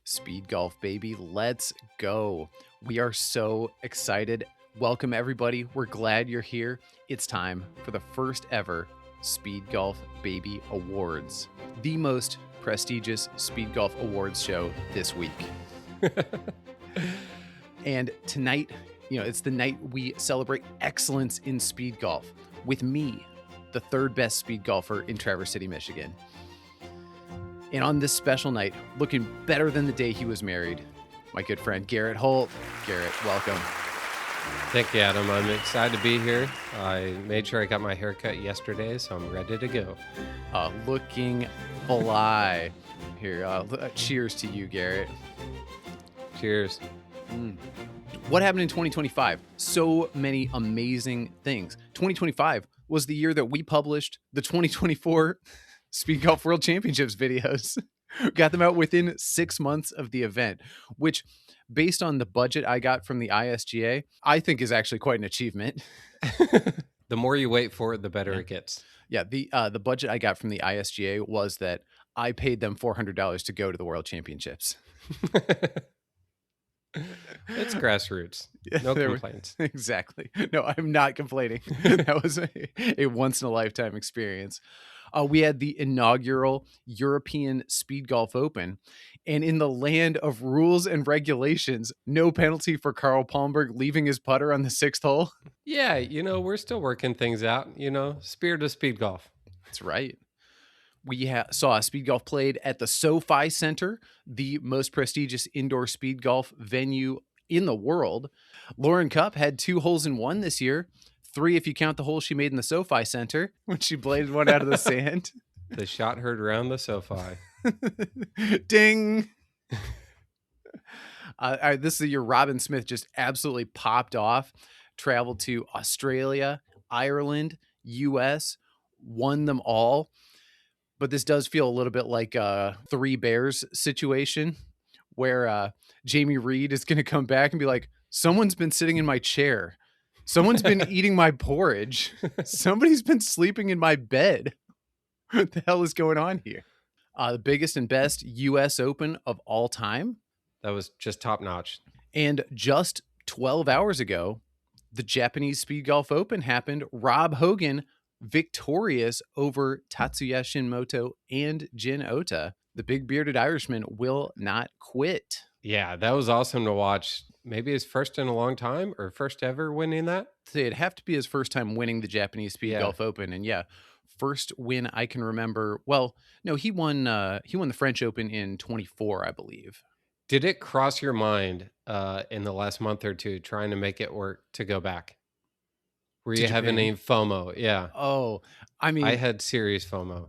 Speed golf, baby. Let's go. We are so excited. Welcome, everybody. We're glad you're here. It's time for the first ever Speed Golf Baby Awards, the most prestigious Speed Golf Awards show this week. And tonight, it's the night we celebrate excellence in speed golf with me, the third best speed golfer in Traverse City, Michigan. And on this special night, looking better than the day he was married, my good friend Garrett Holt. Garrett, welcome. Thank you, Adam. I'm excited to be here. I made sure I got my haircut yesterday, so I'm ready to go. Looking fly. Here, cheers to you, Garrett. Cheers. What happened in 2025? So many amazing things. 2025 was the year that we published the 2024 Speed Golf World Championships videos. Got them out within 6 months of the event, which, based on the budget I got from the ISGA, I think is actually quite an achievement. The more you wait for it, the better it gets. Yeah, the budget I got from the ISGA was that I paid them $400 to go to the World Championships. It's grassroots. No complaints. Exactly. No, I'm not complaining. That was a once-in-a-lifetime experience. We had the inaugural European Speed Golf Open, and in the land of rules and regulations, no penalty for Carl Palmberg leaving his putter on the sixth hole. Yeah, we're still working things out, spirit of speed golf. That's right. We saw speed golf played at the SoFi Center, the most prestigious indoor speed golf venue in the world. Lauren Cupp had 2 holes in 1 this year. 3 if you count the hole she made in the SoFi Center when she bladed one out of the sand. The shot heard around the SoFi. Ding! This is the year Robin Smith just absolutely popped off, traveled to Australia, Ireland, US, won them all. But this does feel a little bit like a Three Bears situation where Jamie Reed is going to come back and be like, someone's been sitting in my chair. Someone's been eating my porridge. Somebody's been sleeping in my bed. What the hell is going on here? The biggest and best U.S. Open of all time. That was just top notch. And just 12 hours ago, the Japanese Speed Golf Open happened. Rob Hogan victorious over Tatsuya Shinmoto and Jin Ota. The big bearded Irishman will not quit. Yeah, that was awesome to watch. Maybe his first in a long time or first ever winning that. So it'd have to be his first time winning the Japanese Speed Golf Open. And first win I can remember. Well, no, he won the French Open in 24, I believe. Did it cross your mind in the last month or two trying to make it work to go back? Were you having any FOMO? Yeah. Oh, I mean, I had serious FOMO.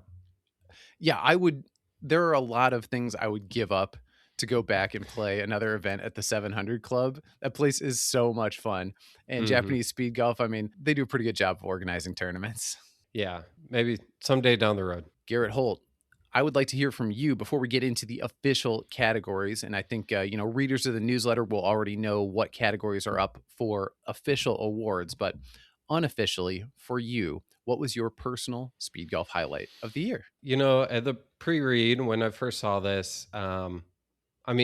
Yeah, I would. There are a lot of things I would give up to go back and play another event at the 700 Club. That place is so much fun. And Japanese Speed Golf, I mean, they do a pretty good job of organizing tournaments. Yeah, maybe someday down the road. Garrett Holt, I would like to hear from you before we get into the official categories. And I think, readers of the newsletter will already know what categories are up for official awards. But unofficially, for you, what was your personal speed golf highlight of the year? At the pre-read, when I first saw this,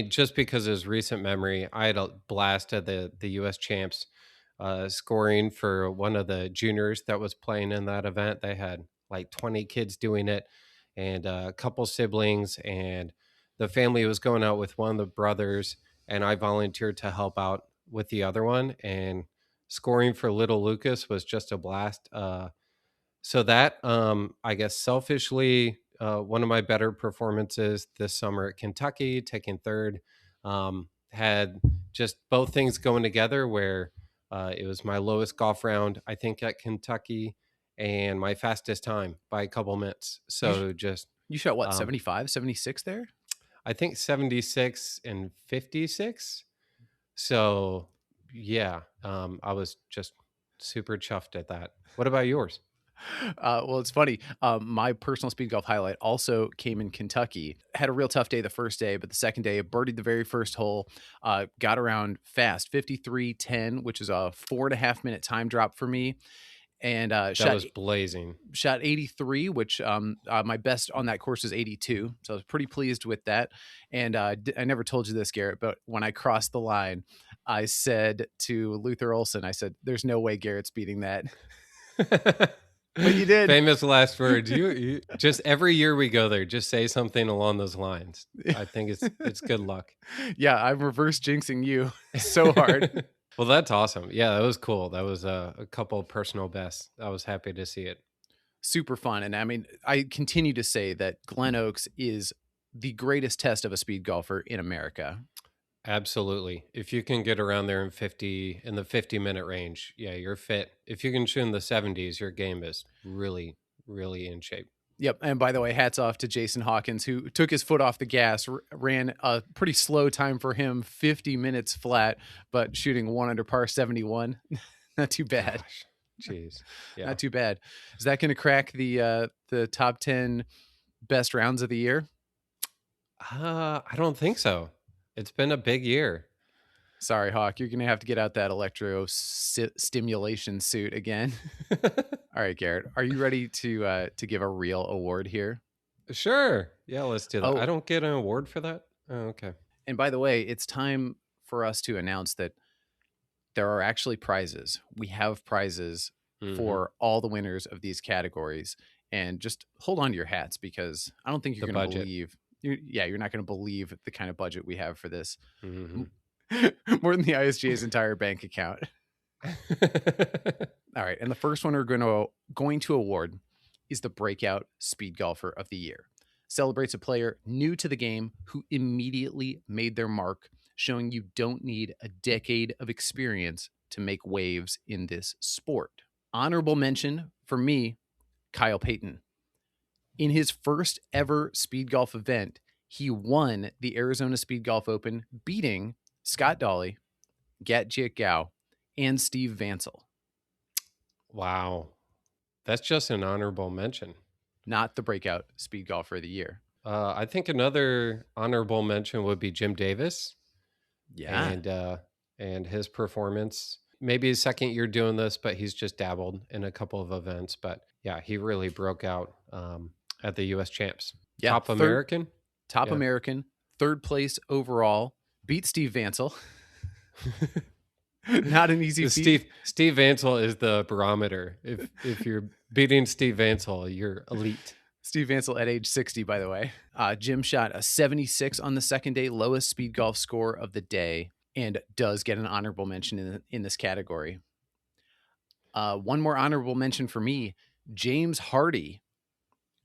just because of his recent memory, I had a blast at the U.S. Champs scoring for one of the juniors that was playing in that event. They had like 20 kids doing it and a couple siblings, and the family was going out with one of the brothers, and I volunteered to help out with the other one, and scoring for little Lucas was just a blast. So that, I guess, selfishly, one of my better performances this summer at Kentucky, taking third, had just both things going together where it was my lowest golf round, I think, at Kentucky, and my fastest time by a couple minutes. So you shot what, 75, 76 there? I think 76 and 56. So yeah, I was just super chuffed at that. What about yours? Well, it's funny. My personal speed golf highlight also came in Kentucky. Had a real tough day the first day, but the second day, birdied the very first hole, got around fast, 53-10, which is a 4.5 minute time drop for me. and That was blazing. shot 83, which my best on that course is 82. So I was pretty pleased with that. And I never told you this, Garrett, but when I crossed the line, I said to Luther Olson, I said, "There's no way Garrett's beating that." But you did. Famous last words. You just every year we go there, just say something along those lines. I think it's good luck. Yeah, I'm reverse jinxing you so hard. Well, that's awesome. Yeah, that was cool. That was a couple of personal bests. I was happy to see it. Super fun. And I mean, I continue to say that Glen Oaks is the greatest test of a speed golfer in America. Absolutely. If you can get around there in the 50-minute range, yeah, you're fit. If you can shoot in the 70s, your game is really, really in shape. Yep. And by the way, hats off to Jason Hawkins, who took his foot off the gas, ran a pretty slow time for him, 50 minutes flat, but shooting 1 under par 71. Not too bad. Gosh, jeez. Yeah. Not too bad. Is that going to crack the top 10 best rounds of the year? I don't think so. It's been a big year. Sorry, Hawk. You're going to have to get out that stimulation suit again. All right, Garrett. Are you ready to give a real award here? Sure. Yeah, let's do that. Oh. I don't get an award for that? Oh, okay. And by the way, it's time for us to announce that there are actually prizes. We have prizes for all the winners of these categories. And just hold on to your hats, because I don't think you're going to believe. You're not going to believe the kind of budget we have for this. Mm-hmm. More than the ISGA's entire bank account. All right. And the first one we're going to award is the Breakout Speed Golfer of the Year. Celebrates a player new to the game who immediately made their mark, showing you don't need a decade of experience to make waves in this sport. Honorable mention for me, Kyle Payton. In his first ever speed golf event, he won the Arizona Speed Golf Open, beating Scott Dolly, Gat-Jiet Gao, and Steve Vansel. Wow. That's just an honorable mention. Not the Breakout Speed Golfer of the Year. I think another honorable mention would be Jim Davis. Yeah. And his performance. Maybe his second year doing this, but he's just dabbled in a couple of events. But yeah, he really broke out at the U.S. Champs. Yeah, Top American. Top American. 3rd place overall. Beat Steve Vansel. Not an easy feat. Steve Vansel is the barometer. If you're beating Steve Vansel, you're elite. Steve Vansel at age 60, by the way. Jim shot a 76 on the second day, lowest speed golf score of the day, and does get an honorable mention in this category. One more honorable mention for me, James Hardy.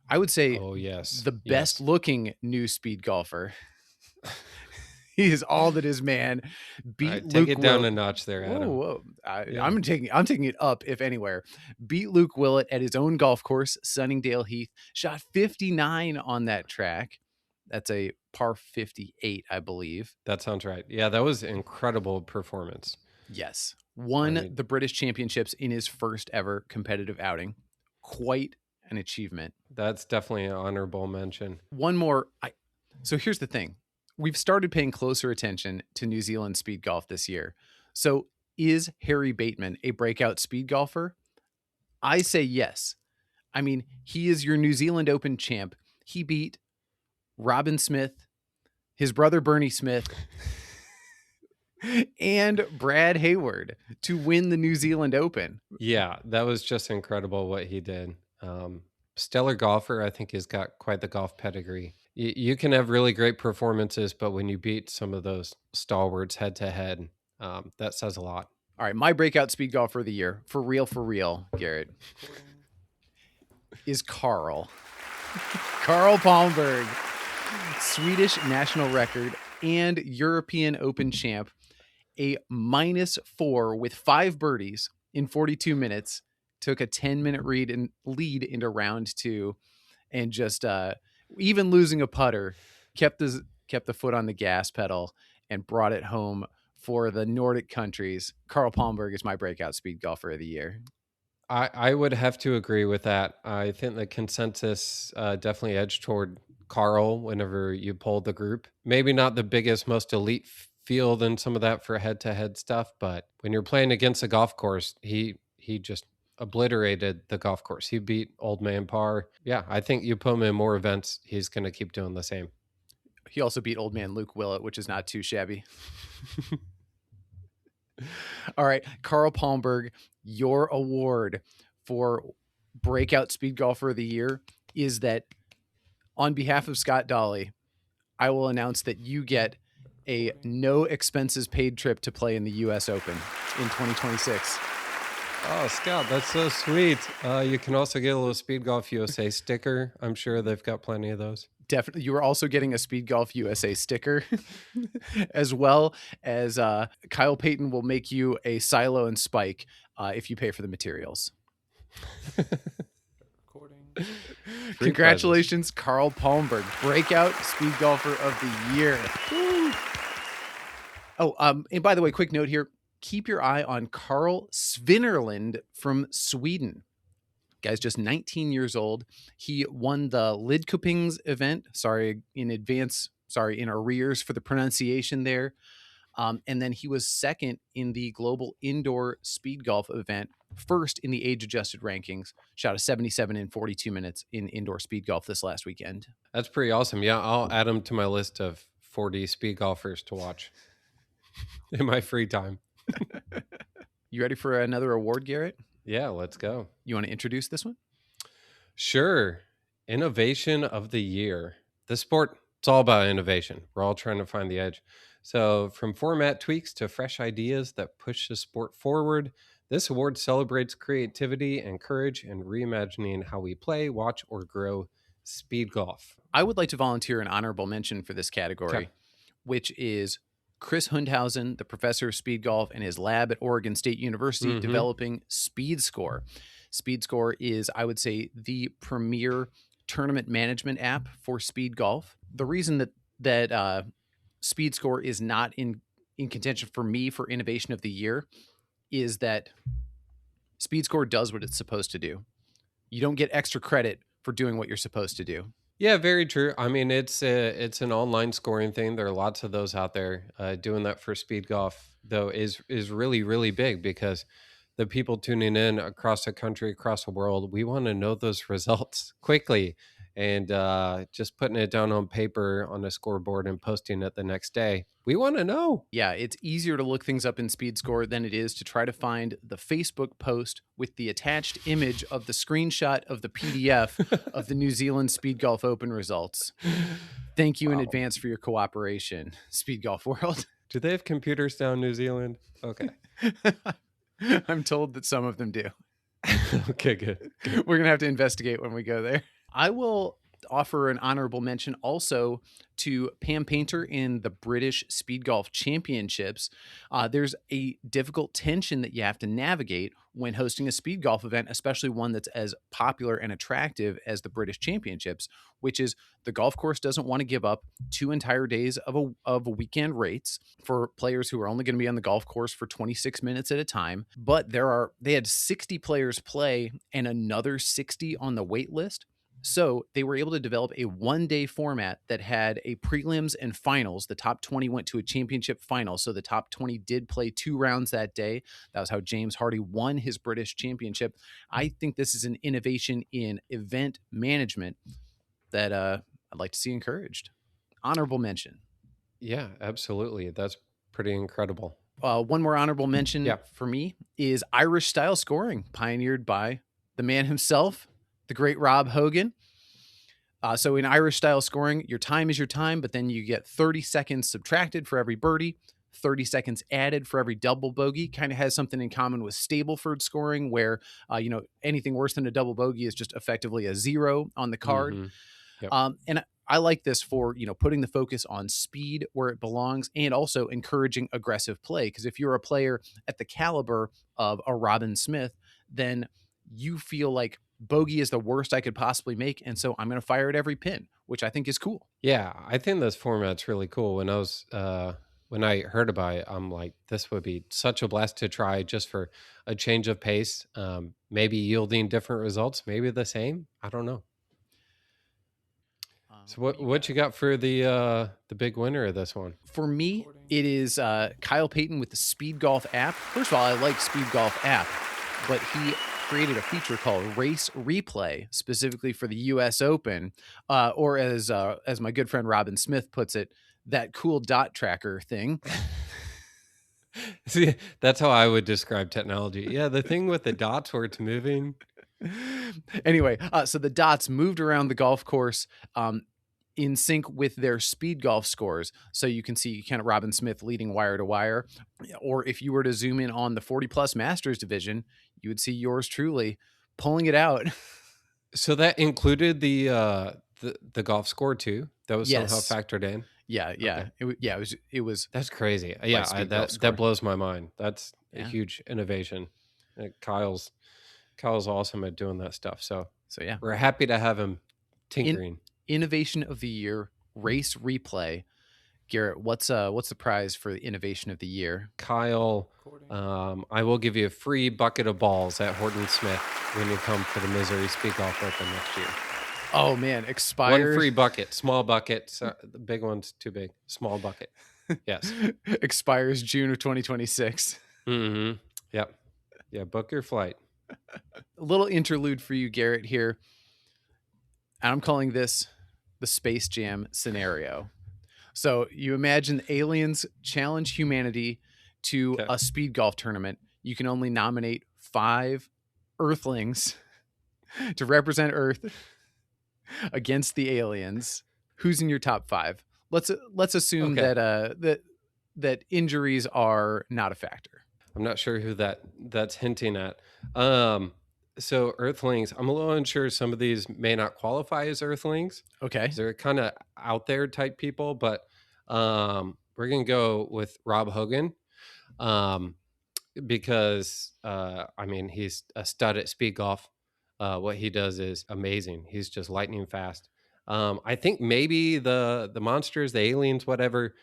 I would say the best looking new speed golfer. He is all that is man. Beat Luke. Take it down a notch there, Adam. Whoa. I'm taking it up, if anywhere. Beat Luke Willett at his own golf course, Sunningdale Heath. Shot 59 on that track. That's a par 58, I believe. That sounds right. Yeah, that was incredible performance. Yes. Won the British Championships in his first ever competitive outing. Quite an achievement. That's definitely an honorable mention. One more. So here's the thing. We've started paying closer attention to New Zealand speed golf this year. So is Harry Bateman a breakout speed golfer? I say yes. I mean, he is your New Zealand Open champ. He beat Robin Smith, his brother Bernie Smith, and Brad Hayward to win the New Zealand Open. Yeah, that was just incredible what he did. Stellar golfer. I think he's got quite the golf pedigree. You can have really great performances, but when you beat some of those stalwarts head to head, that says a lot. All right, my breakout speed golfer of the year, for real, Garrett, is Carl Palmberg, Swedish national record and European Open champ, a -4 with 5 birdies in 42 minutes, took a 10-minute lead into round 2, and just even losing a putter, kept the foot on the gas pedal and brought it home for the Nordic countries. Carl Palmberg is my breakout speed golfer of the year. I would have to agree with that. I think the consensus definitely edged toward Carl whenever you polled the group. Maybe not the biggest, most elite field and some of that for head-to-head stuff, but when you're playing against a golf course, he just obliterated the golf course. He beat Old Man Par. Yeah, I think you put him in more events, he's going to keep doing the same. He also beat Old Man Luke Willett, which is not too shabby. All right, Carl Palmberg, your award for Breakout Speed Golfer of the Year is that on behalf of Scott Dolly, I will announce that you get a no expenses paid trip to play in the U.S. Open in 2026. Oh, Scott, that's so sweet. You can also get a little Speed Golf USA sticker. I'm sure they've got plenty of those. Definitely. You are also getting a Speed Golf USA sticker, as well as Kyle Payton will make you a silo and spike if you pay for the materials. Congratulations, Carl Palmberg, Breakout Speed Golfer of the Year. Woo. Oh, and by the way, quick note here. Keep your eye on Carl Svinnerland from Sweden. Guy's just 19 years old. He won the Lidköpings event. Sorry in advance. Sorry in arrears for the pronunciation there. And then he was second in the Global Indoor Speed Golf event, first in the age-adjusted rankings. Shot a 77 in 42 minutes in indoor speed golf this last weekend. That's pretty awesome. Yeah, I'll add him to my list of 40 speed golfers to watch in my free time. You ready for another award, Garrett? Yeah, let's go. You want to introduce this one? Sure. Innovation of the year. This sport, it's all about innovation. We're all trying to find the edge. So from format tweaks to fresh ideas that push the sport forward, this award celebrates creativity and courage and reimagining how we play, watch, or grow speed golf. I would like to volunteer an honorable mention for this category, Okay. which is Chris Hundhausen, the professor of speed golf, and his lab at Oregon State University developing Speed Score. Speed Score is, I would say, the premier tournament management app for speed golf. The reason that Speed Score is not in contention for me for innovation of the year is that Speed Score does what it's supposed to do. You don't get extra credit for doing what you're supposed to do. Yeah, very true. I mean, it's an online scoring thing. There are lots of those out there. Doing that for speed golf, though, is really, really big because the people tuning in across the country, across the world, we want to know those results quickly. And just putting it down on paper on a scoreboard and posting it the next day, we want to know. Yeah, it's easier to look things up in Speed Score than it is to try to find the Facebook post with the attached image of the screenshot of the PDF of the New Zealand Speed Golf Open results. Thank you in advance for your cooperation, Speed Golf World. Do they have computers down in New Zealand? Okay. I'm told that some of them do. Okay, good. We're going to have to investigate when we go there. I will offer an honorable mention also to Pam Painter in the British Speed Golf Championships. There's a difficult tension that you have to navigate when hosting a speed golf event, especially one that's as popular and attractive as the British Championships, which is the golf course doesn't want to give up 2 entire days of a weekend rates for players who are only going to be on the golf course for 26 minutes at a time. But they had 60 players play and another 60 on the wait list. So they were able to develop a 1-day format that had a prelims and finals. The top 20 went to a championship final. So the top 20 did play 2 rounds that day. That was how James Hardy won his British championship. I think this is an innovation in event management that I'd like to see encouraged. Honorable mention. Yeah, absolutely. That's pretty incredible. One more honorable mention for me is Irish style scoring, pioneered by the man himself, the great Rob Hogan. So in Irish style scoring, your time is your time, but then you get 30 seconds subtracted for every birdie, 30 seconds added for every double bogey. Kind of has something in common with Stableford scoring, where anything worse than a double bogey is just effectively a 0 on the card. Yep. And I like this for putting the focus on speed where it belongs and also encouraging aggressive play. Because if you're a player at the caliber of a Robin Smith, then you feel like bogey is the worst I could possibly make, and so I'm going to fire at every pin, which I think is cool. Yeah, I think this format's really cool. When I heard about it, I'm like, this would be such a blast to try just for a change of pace, maybe yielding different results, maybe the same. I don't know. So what you got for the big winner of this one? For me, it is Kyle Payton with the Speed Golf app. First of all, I like Speed Golf app, but he created a feature called Race Replay specifically for the U.S. Open, or as my good friend Robin Smith puts it, that cool dot tracker thing. See, that's how I would describe technology. Yeah, the thing with the dots where it's moving. Anyway, so the dots moved around the golf course in sync with their speed golf scores. So you can see kind of Robin Smith leading wire to wire. Or if you were to zoom in on the 40 plus Masters division, you would see yours truly pulling it out. So that included the golf score too. That was somehow Yes. factored in. Yeah. Okay. It was. That's crazy. Yeah, that blows my mind. That's a huge innovation. Kyle's awesome at doing that stuff. So yeah, we're happy to have him tinkering. Innovation of the year, Race Replay. Garrett, what's the prize for the innovation of the year? Kyle, I will give you a free bucket of balls at Horton Smith when you come for the Missouri Speed Golf Open next year. Oh man, expires. One free bucket, small bucket. So the big one's too big. Small bucket. Yes. Expires June of 2026. Mm-hmm. Yep. Yeah, book your flight. A little interlude for you, Garrett, here. And I'm calling this the Space Jam scenario. So you imagine aliens challenge humanity to a speed golf tournament. You can only nominate 5 Earthlings to represent Earth against the aliens. Who's in your top 5? Let's assume that injuries are not a factor. I'm not sure who that's hinting at. So Earthlings, I'm a little unsure. Some of these may not qualify as Earthlings. Okay. They're kind of out there type people, but we're going to go with Rob Hogan because, I mean, he's a stud at speed golf. What he does is amazing. He's just lightning fast. I think maybe the monsters, the aliens, whatever,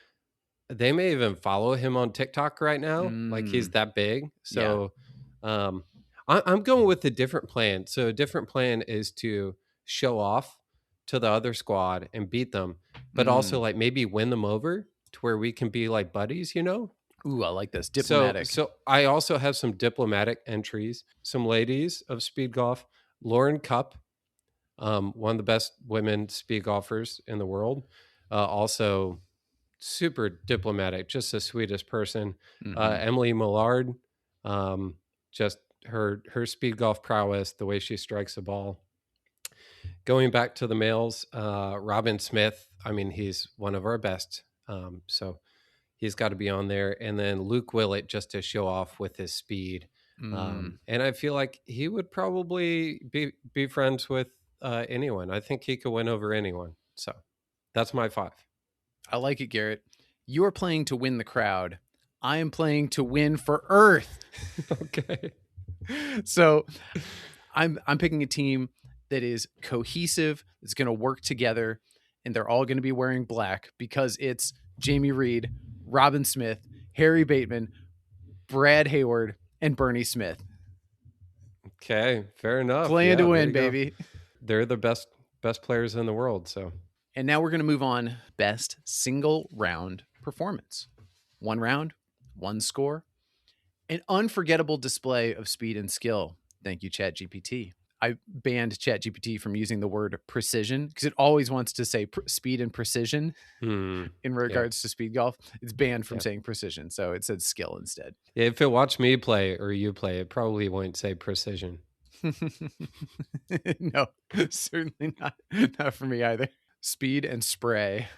they may even follow him on TikTok right now. Like he's that big. So I'm going with a different plan. So a different plan is to show off to the other squad and beat them, but also like maybe win them over to where we can be like buddies, you know? Ooh, I like this. Diplomatic. So I also have some diplomatic entries, some ladies of speed golf. Lauren Cupp, one of the best women speed golfers in the world. Also super diplomatic, just the sweetest person. Emily Millard, just her speed golf prowess, the way she strikes the ball. Going back to the males, Robin Smith, I mean, he's one of our best. So he's got to be on there. And then Luke Willett, just to show off with his speed. And I feel like he would probably be friends with anyone. I think he could win over anyone. So that's my 5. I like it, Garrett. You are playing to win the crowd. I am playing to win for Earth. Okay. So I'm picking a team that is cohesive, that's going to work together, and they're all going to be wearing black because it's Jamie Reed, Robin Smith, Harry Bateman, Brad Hayward, and Bernie Smith. Okay, fair enough. Playing to win, baby. They're the best players in the world, so. And now we're going to move on. Best single round performance. 1 round, 1 score. An unforgettable display of speed and skill. Thank you, ChatGPT. I banned ChatGPT from using the word precision because it always wants to say speed and precision in regards to speed golf. It's banned from saying precision. So it said skill instead. Yeah, if it watched me play or you play, it probably won't say precision. No, certainly not for me either. Speed and spray.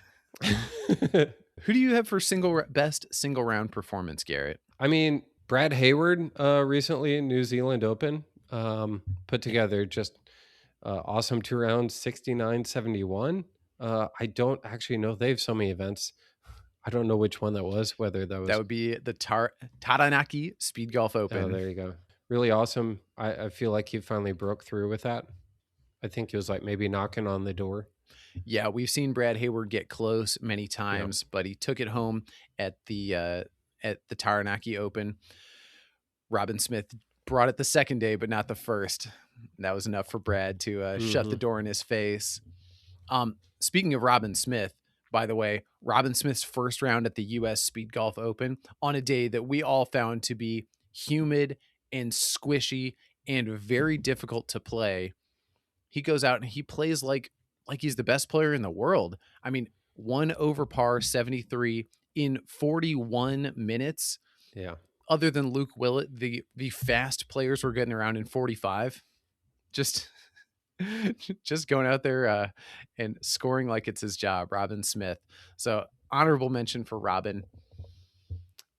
Who do you have for best single round performance, Garrett? I mean, Brad Hayward recently in New Zealand Open put together just awesome 2 rounds, 69-71. I don't actually know. They have so many events. I don't know which one that was, whether that was... That would be the Taranaki Speed Golf Open. Oh, there you go. Really awesome. I feel like he finally broke through with that. I think he was like maybe knocking on the door. Yeah, we've seen Brad Hayward get close many times, but he took it home at the Taranaki Open. Robin Smith brought it the second day, but not the first. That was enough for Brad to shut the door in his face. Speaking of Robin Smith, by the way, Robin Smith's first round at the U.S. Speed Golf Open on a day that we all found to be humid and squishy and very difficult to play. He goes out and he plays like he's the best player in the world. I mean, 1 over par 73 in 41 minutes. Yeah. Other than Luke Willett, the fast players were getting around in 45. Just going out there and scoring like it's his job, Robin Smith. So honorable mention for Robin.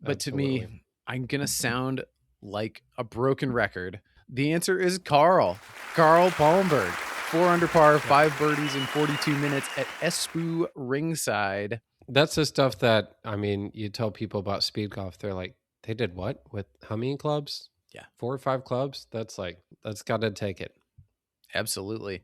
But Absolutely. to me, I'm going to sound like a broken record. The answer is Carl Palmberg. 4 under par, 5 birdies in 42 minutes at Espoo Ringside. That's the stuff that, I mean, you tell people about speed golf, they're like, they did what with how many clubs? Yeah. 4 or 5 clubs. That's got to take it. Absolutely.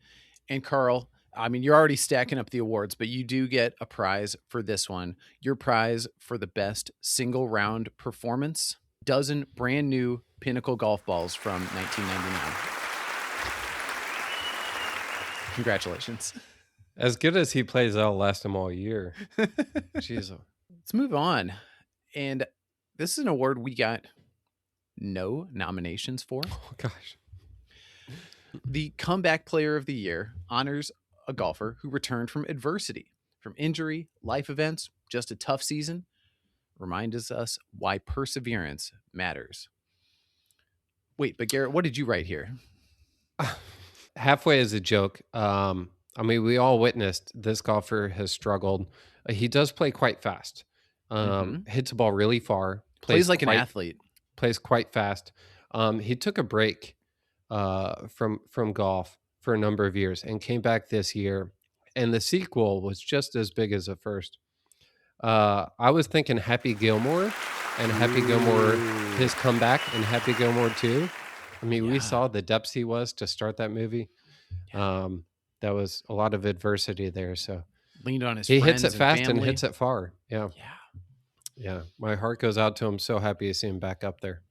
And Carl, I mean, you're already stacking up the awards, but you do get a prize for this one. Your prize for the best single round performance, dozen brand new Pinnacle golf balls from 1999. Congratulations. As good as he plays, I'll last him all year. Jeez. Let's move on. And this is an award we got no nominations for. Oh, gosh. The Comeback Player of the Year honors a golfer who returned from adversity, from injury, life events, just a tough season. Reminds us why perseverance matters. Wait, but Garrett, what did you write here? Halfway is a joke. I mean, we all witnessed this golfer has struggled. He does play quite fast. Hits the ball really far. Plays like an athlete. Plays quite fast. He took a break from golf for a number of years and came back this year. And the sequel was just as big as the first. I was thinking Happy Gilmore and Happy Gilmore, his comeback, and Happy Gilmore 2. I mean, we saw the depths he was to start that movie. That was a lot of adversity there. So leaned on his he friends hits it fast and hits it far. Yeah. Yeah. Yeah. My heart goes out to him. So happy to see him back up there.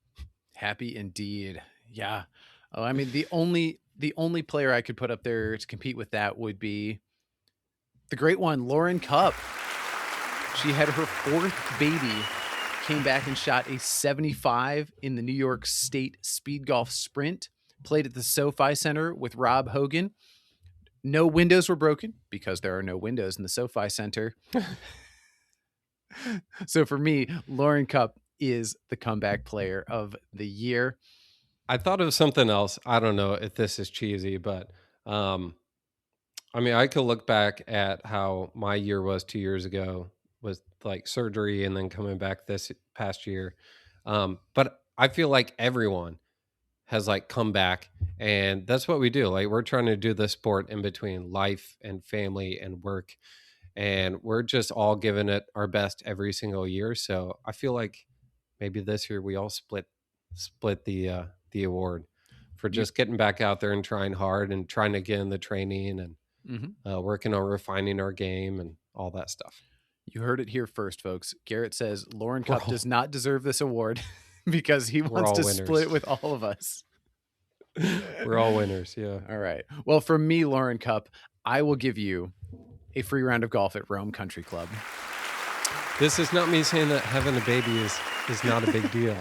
Happy indeed. Yeah. Oh, I mean, the only player I could put up there to compete with that would be the great one, Lauren Cupp. She had her 4th baby, came back and shot a 75 in the New York State Speed Golf Sprint, played at the SoFi Center with Rob Hogan. No windows were broken because there are no windows in the SoFi Center. So for me, Lauren Cupp is the Comeback Player of the Year. I thought of something else. I don't know if this is cheesy, but I mean, I could look back at how my year was 2 years ago with like surgery and then coming back this past year. But I feel like everyone has like come back, and that's what we do. Like, we're trying to do this sport in between life and family and work, and we're just all giving it our best every single year. So I feel like maybe this year we all split the award for just getting back out there and trying hard and trying to get in the training and working on refining our game and all that stuff. You heard it here first, folks. Garrett says Lauren Cupp does not deserve this award because he wants to split it with all of us. We're all winners. Yeah. All right. Well, for me, Lauren Cupp, I will give you a free round of golf at Rome Country Club. This is not me saying that having a baby is not a big deal.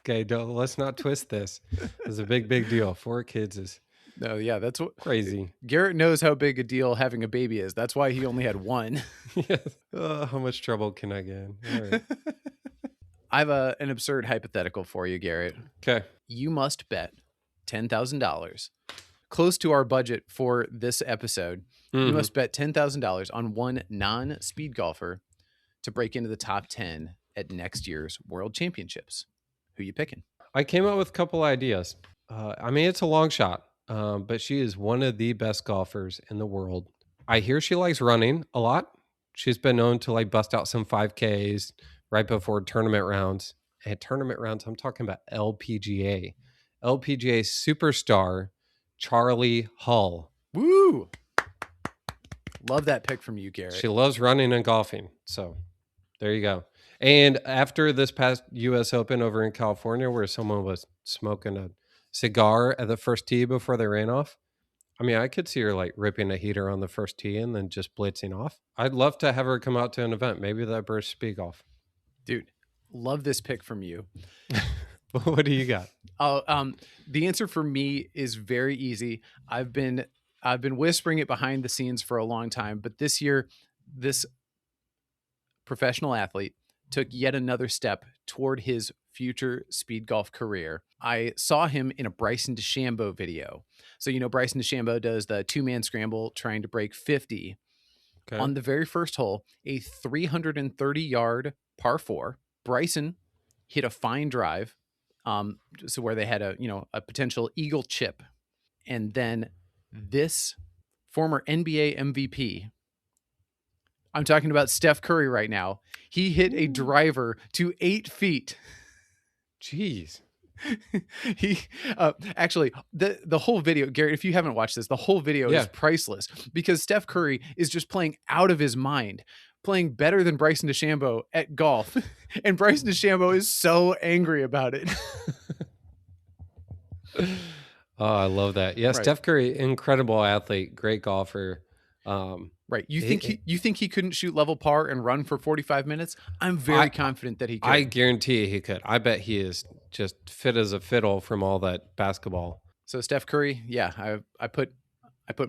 Okay, let's not twist this. It's a big deal. 4 kids is that's what crazy. Garrett knows how big a deal having a baby is. That's why he only had 1. Yes. How much trouble can I get in? All right. I have an absurd hypothetical for you, Garrett. Okay. You must bet $10,000, close to our budget for this episode. You must bet $10,000 on one non-speed golfer to break into the top 10 at next year's World Championships. Who you picking? I came up with a couple ideas. I mean, it's a long shot, but she is one of the best golfers in the world. I hear she likes running a lot. She's been known to like bust out some 5Ks right before tournament rounds. And tournament rounds, I'm talking about LPGA superstar Charlie Hull. Woo! Love that pick from you, Garrett. She loves running and golfing. So there you go. And after this past U.S. Open over in California, where someone was smoking a cigar at the first tee before they ran off, I mean, I could see her like ripping a heater on the first tee and then just blitzing off. I'd love to have her come out to an event. Maybe that burst Speed Golf. Dude, love this pick from you. What do you got? Oh, the answer for me is very easy. I've been whispering it behind the scenes for a long time, but this year, this professional athlete took yet another step toward his future speed golf career. I saw him in a Bryson DeChambeau video. So, Bryson DeChambeau does the 2-man scramble trying to break 50. Okay. On the very first hole, a 330-yard par 4, Bryson hit a fine drive, so where they had a potential eagle chip. And then this former NBA MVP, I'm talking about Steph Curry right now, he hit a driver to 8 feet. Jeez. He actually, the whole video, Garrett, if you haven't watched this, the whole video is priceless because Steph Curry is just playing out of his mind, playing better than Bryson DeChambeau at golf. And Bryson DeChambeau is so angry about it. Oh, I love that. Yeah, Right. Steph Curry, incredible athlete, great golfer. Right. You think he couldn't shoot level par and run for 45 minutes? I'm very confident that he could. I guarantee he could. I bet he is just fit as a fiddle from all that basketball. So Steph Curry, yeah, I put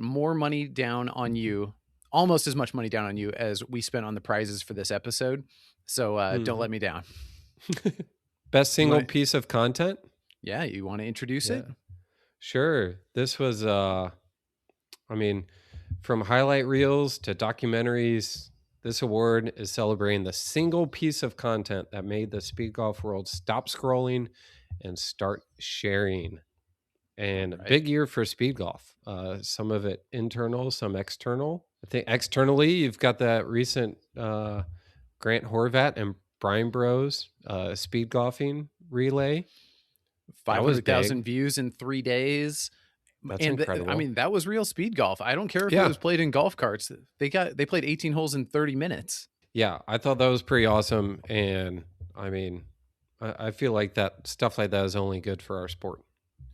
more money down on you, almost as much money down on you as we spent on the prizes for this episode. So don't let me down. Best single piece of content? Yeah, you want to introduce it? Sure. This was from highlight reels to documentaries, this award is celebrating the single piece of content that made the speed golf world stop scrolling and start sharing. And big year for speed golf. Some of it internal, some external. I think externally, you've got that recent Grant Horvat and Brian Bros speed golfing relay. 500,000 views in 3 days. That's incredible. That was real speed golf. I don't care if it was played in golf carts. They played 18 holes in 30 minutes. Yeah, I thought that was pretty awesome. And I feel like that stuff like that is only good for our sport.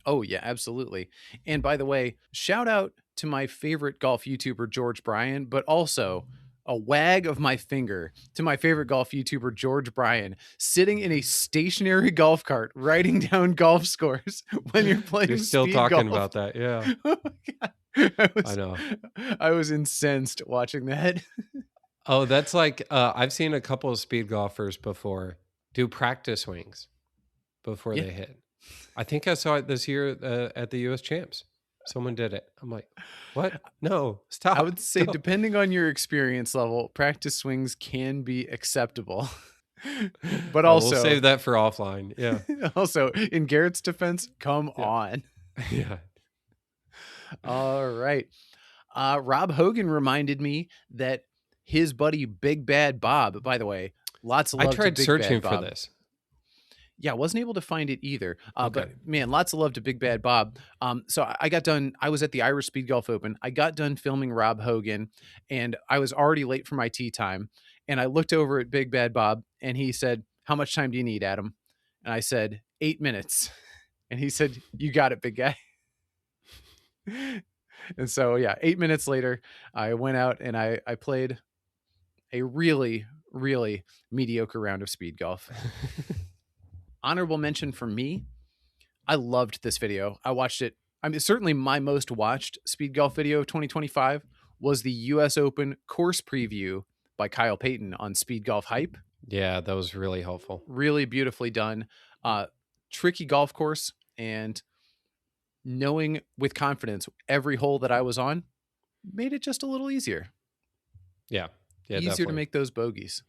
Oh, yeah, absolutely. And by the way, shout out to my favorite golf YouTuber, George Bryan, but also a wag of my finger to my favorite golf YouTuber, George Bryan, sitting in a stationary golf cart, writing down golf scores when you're playing. You're still talking about that. Yeah. Oh my God. I know. I was incensed watching that. Oh, that's like, I've seen a couple of speed golfers before do practice swings before they hit. I think I saw it this year at the US Champs. Someone did it. I'm like, what? No, stop. I would say, depending on your experience level, practice swings can be acceptable. But also, we'll save that for offline. Yeah. Also, in Garrett's defense, come on. Yeah. All right. Rob Hogan reminded me that his buddy Big Bad Bob, by the way, lots of love to Big Bad Bob. I tried searching for this. Yeah, I wasn't able to find it either. But man, lots of love to Big Bad Bob. So I got done. I was at the Irish Speed Golf Open. I got done filming Rob Hogan, and I was already late for my tee time. And I looked over at Big Bad Bob, and he said, "How much time do you need, Adam?" And I said, 8 minutes. And he said, "You got it, big guy." And so, 8 minutes later, I went out and I played a really, really mediocre round of speed golf. Honorable mention for me, I loved this video. I watched it. Certainly my most watched speed golf video of 2025 was the US Open course preview by Kyle Payton on Speed Golf Hype. Yeah, that was really helpful. Really beautifully done. Tricky golf course, and knowing with confidence every hole that I was on made it just a little easier. Yeah. Easier definitely. to make those bogeys.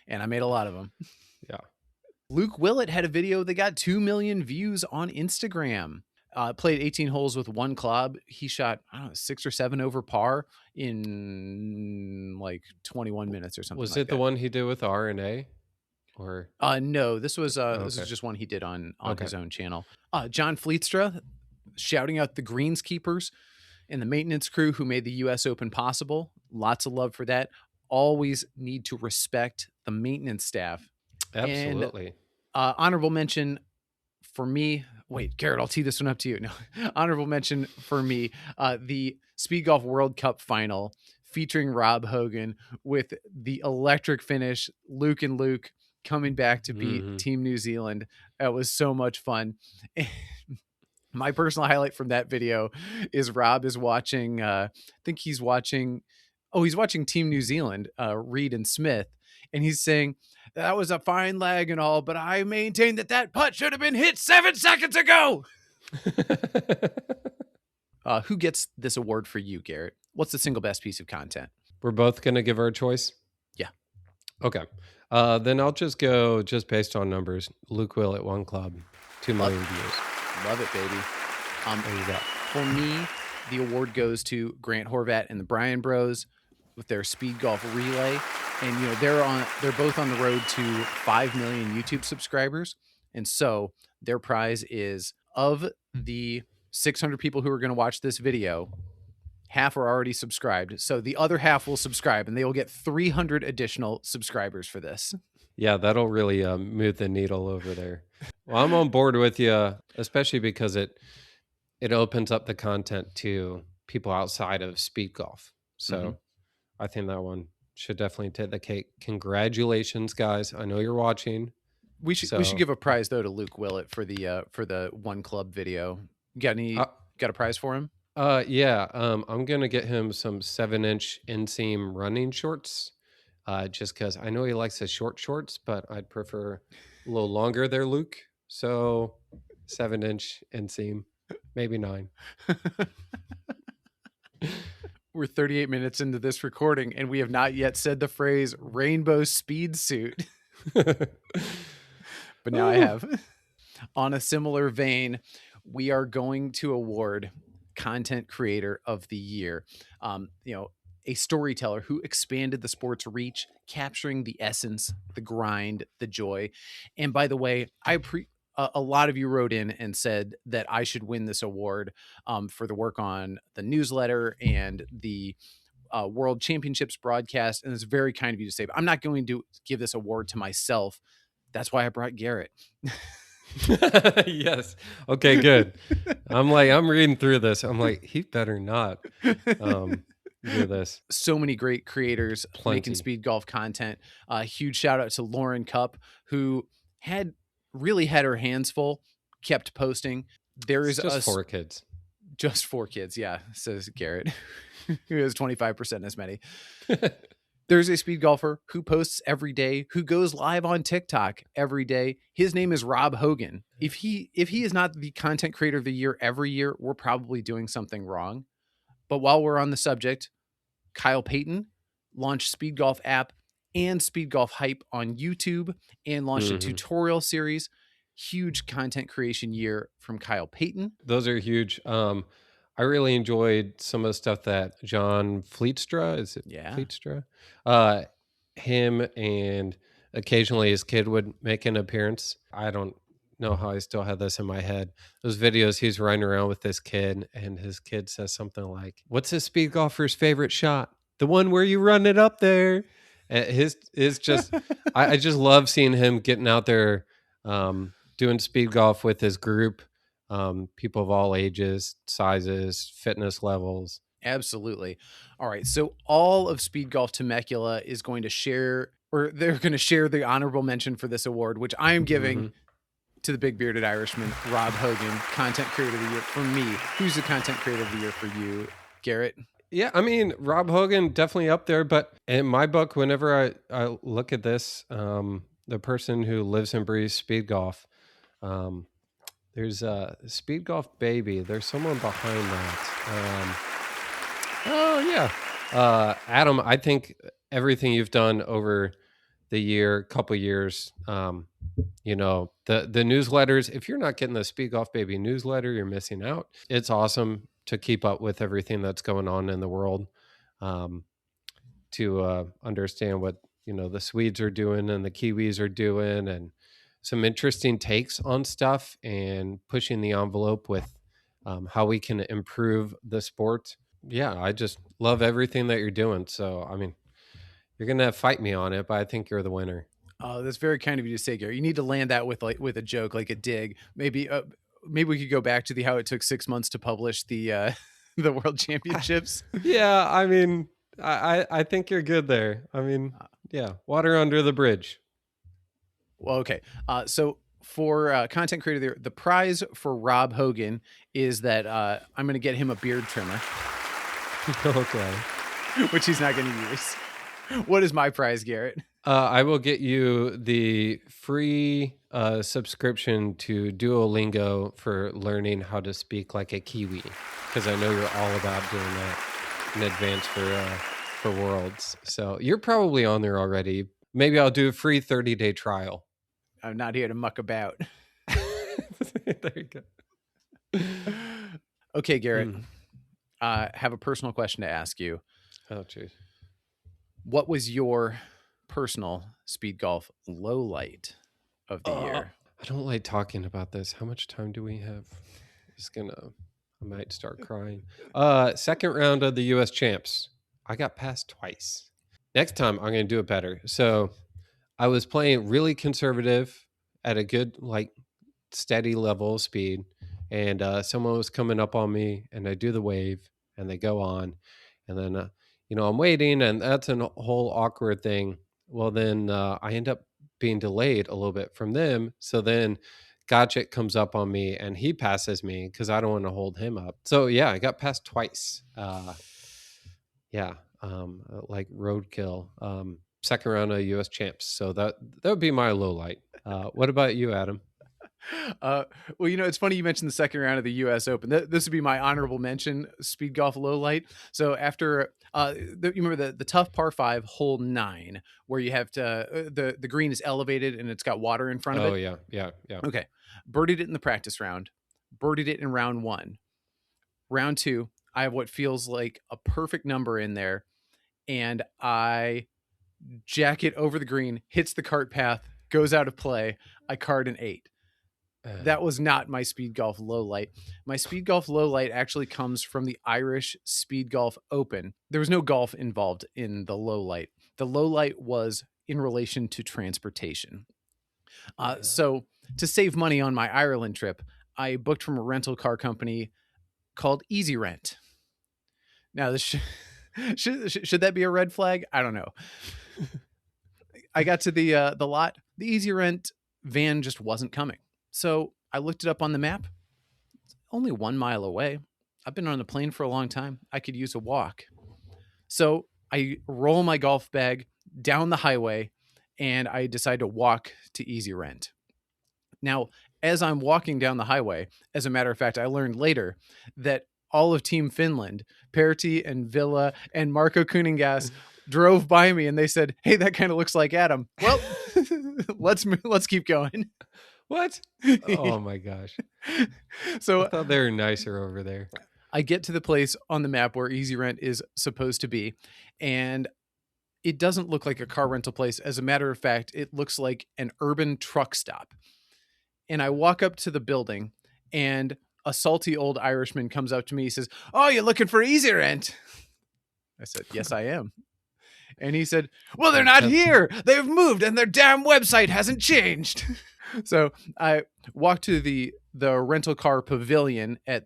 And I made a lot of them. Yeah. Luke Willett had a video that got 2 million views on Instagram. Played 18 holes with one club. He shot, 6 or 7 over par in like 21 minutes or something. Was it the one he did with RNA? Or no, this was this is just one he did on his own channel. John Fleetstra shouting out the greenskeepers and the maintenance crew who made the US Open possible. Lots of love for that. Always need to respect the maintenance staff. Absolutely. And, honorable mention for me. Wait, Garrett, I'll tee this one up to you. No, honorable mention for me. The Speed Golf World Cup final featuring Rob Hogan with the electric finish. Luke and Luke coming back to beat Mhm. Team New Zealand. That was so much fun. My personal highlight from that video is Rob is watching, I think he's watching, he's watching Team New Zealand, Reed and Smith, and he's saying, that was a fine lag and all, but I maintain that that putt should have been hit 7 seconds ago. Who gets this award for you, Garrett? What's the single best piece of content? We're both going to give our choice? Yeah. Okay. Then I'll just go just based on numbers. Luke Will at One Club, 2 million views. Love it, baby. There you go. For me, the award goes to Grant Horvat and the Bryan Bros with their Speed Golf Relay. And, you know, they're both on the road to 5 million YouTube subscribers. And so their prize is, of the 600 people who are going to watch this video, half are already subscribed. So the other half will subscribe, and they will get 300 additional subscribers for this. Yeah, that'll really move the needle over there. Well, I'm on board with you, especially because it opens up the content to people outside of speed golf. So I think that one should definitely take the cake. Congratulations, guys. I know you're watching. We should give a prize though to Luke Willett for the One Club video. Got a prize for him? Yeah. I'm gonna get him some 7-inch inseam running shorts. Just because I know he likes his short shorts, but I'd prefer a little longer there, Luke. So 7-inch inseam, maybe 9. We're 38 minutes into this recording, and we have not yet said the phrase rainbow speed suit. But now I have. On a similar vein, we are going to award Content Creator of the Year. A storyteller who expanded the sport's reach, capturing the essence, the grind, the joy. And by the way, a lot of you wrote in and said that I should win this award for the work on the newsletter and the World Championships broadcast. And it's very kind of you to say, but I'm not going to give this award to myself. That's why I brought Garrett. Yes. Okay, good. I'm reading through this. I'm like, he better not do this. So many great creators making speed golf content. Huge shout out to Lauren Cupp, who really had her hands full, kept posting. There is just 4 kids. Just 4 kids, yeah, says Garrett, who has 25% as many. There's a speed golfer who posts every day, who goes live on TikTok every day. His name is Rob Hogan. If he is not the Content Creator of the Year every year, we're probably doing something wrong. But while we're on the subject, Kyle Payton launched Speed Golf app and Speed Golf Hype on YouTube and launched a tutorial series. Huge content creation year from Kyle Payton. Those are huge. I really enjoyed some of the stuff that John Fleetstra, is it? Yeah. Fleetstra? Him and occasionally his kid would make an appearance. I don't know how I still have this in my head. Those videos he's running around with this kid, and his kid says something like, "What's a speed golfer's favorite shot? The one where you run it up there." And his is just, I just love seeing him getting out there, doing speed golf with his group. People of all ages, sizes, fitness levels. Absolutely. All right. So all of Speed Golf Temecula is going to share, or they're going to share the honorable mention for this award, which I am giving to the big bearded Irishman, Rob Hogan, Content Creator of the Year for me. Who's the Content Creator of the Year for you, Garrett? Yeah, I mean, Rob Hogan definitely up there, but in my book, whenever I look at this, the person who lives and breathes speed golf, there's a Speed Golf Baby. There's someone behind that. Oh yeah, Adam. I think everything you've done over the couple years, the newsletters. If you're not getting the Speed Golf Baby newsletter, you're missing out. It's awesome to keep up with everything that's going on in the world, to understand what the Swedes are doing and the Kiwis are doing, and some interesting takes on stuff, and pushing the envelope with how we can improve the sport. Yeah, I just love everything that you're doing. So, I mean, you're going to fight me on it, but I think you're the winner. Oh, that's very kind of you to say, Gary. You need to land that with a joke, like a dig. Maybe we could go back to how it took 6 months to publish the the World Championships. Yeah, I mean, I think you're good there. I mean, yeah, water under the bridge. Well, okay. So for content creator, the prize for Rob Hogan is that I'm going to get him a beard trimmer, Okay. which he's not going to use. What is my prize, Garrett? I will get you the free subscription to Duolingo for learning how to speak like a Kiwi, because I know you're all about doing that in advance for Worlds. So you're probably on there already. Maybe I'll do a free 30-day trial. I'm not here to muck about. There you go. Okay, Garrett. Have a personal question to ask you. Oh, jeez. What was your personal speed golf low light of the year? I don't like talking about this. How much time do we have? I might start crying. Second round of the US champs. I got passed twice. Next time I'm going to do it better. So I was playing really conservative at a good, like, steady level of speed. And someone was coming up on me, and I do the wave, and they go on. And then, I'm waiting, and that's a whole awkward thing. Well, then I end up being delayed a little bit from them. So then Gotchik comes up on me, and he passes me because I don't want to hold him up. So, yeah, I got passed twice. Like roadkill. Second round of US champs. So that would be my low light. What about you, Adam? Well, it's funny you mentioned the second round of the U.S. Open. This would be my honorable mention, speed golf low light. So after, you remember the tough par 5, hole 9, where you have to, the green is elevated and it's got water in front of it. Oh, yeah. Okay. Birdied it in the practice round. Birdied it in round 1. Round 2, I have what feels like a perfect number in there. And I jack it over the green, hits the cart path, goes out of play. I card an 8. That was not my speed golf low light. My speed golf low light actually comes from the Irish Speed Golf Open. There was no golf involved in the low light. The low light was in relation to transportation. So to save money on my Ireland trip, I booked from a rental car company called Easy Rent. Now, this should that be a red flag? I don't know. I got to the lot. The Easy Rent van just wasn't coming. So I looked it up on the map. It's only 1 mile away. I've been on a plane for a long time. I could use a walk. So I roll my golf bag down the highway and I decide to walk to Easy Rent. Now, as I'm walking down the highway, as a matter of fact, I learned later that all of Team Finland, Pertti and Villa and Marco Kuningas drove by me and they said, "Hey, that kind of looks like Adam." Well, let's keep going. What? Oh my gosh. So I thought they were nicer over there. I get to the place on the map where Easy Rent is supposed to be, and it doesn't look like a car rental place. As a matter of fact, it looks like an urban truck stop. And I walk up to the building, and a salty old Irishman comes up to me. He says, "Oh, you're looking for Easy Rent?" I said, "Yes, I am." And he said, "Well, they're not here. They've moved, and their damn website hasn't changed." So I walked to the rental car pavilion at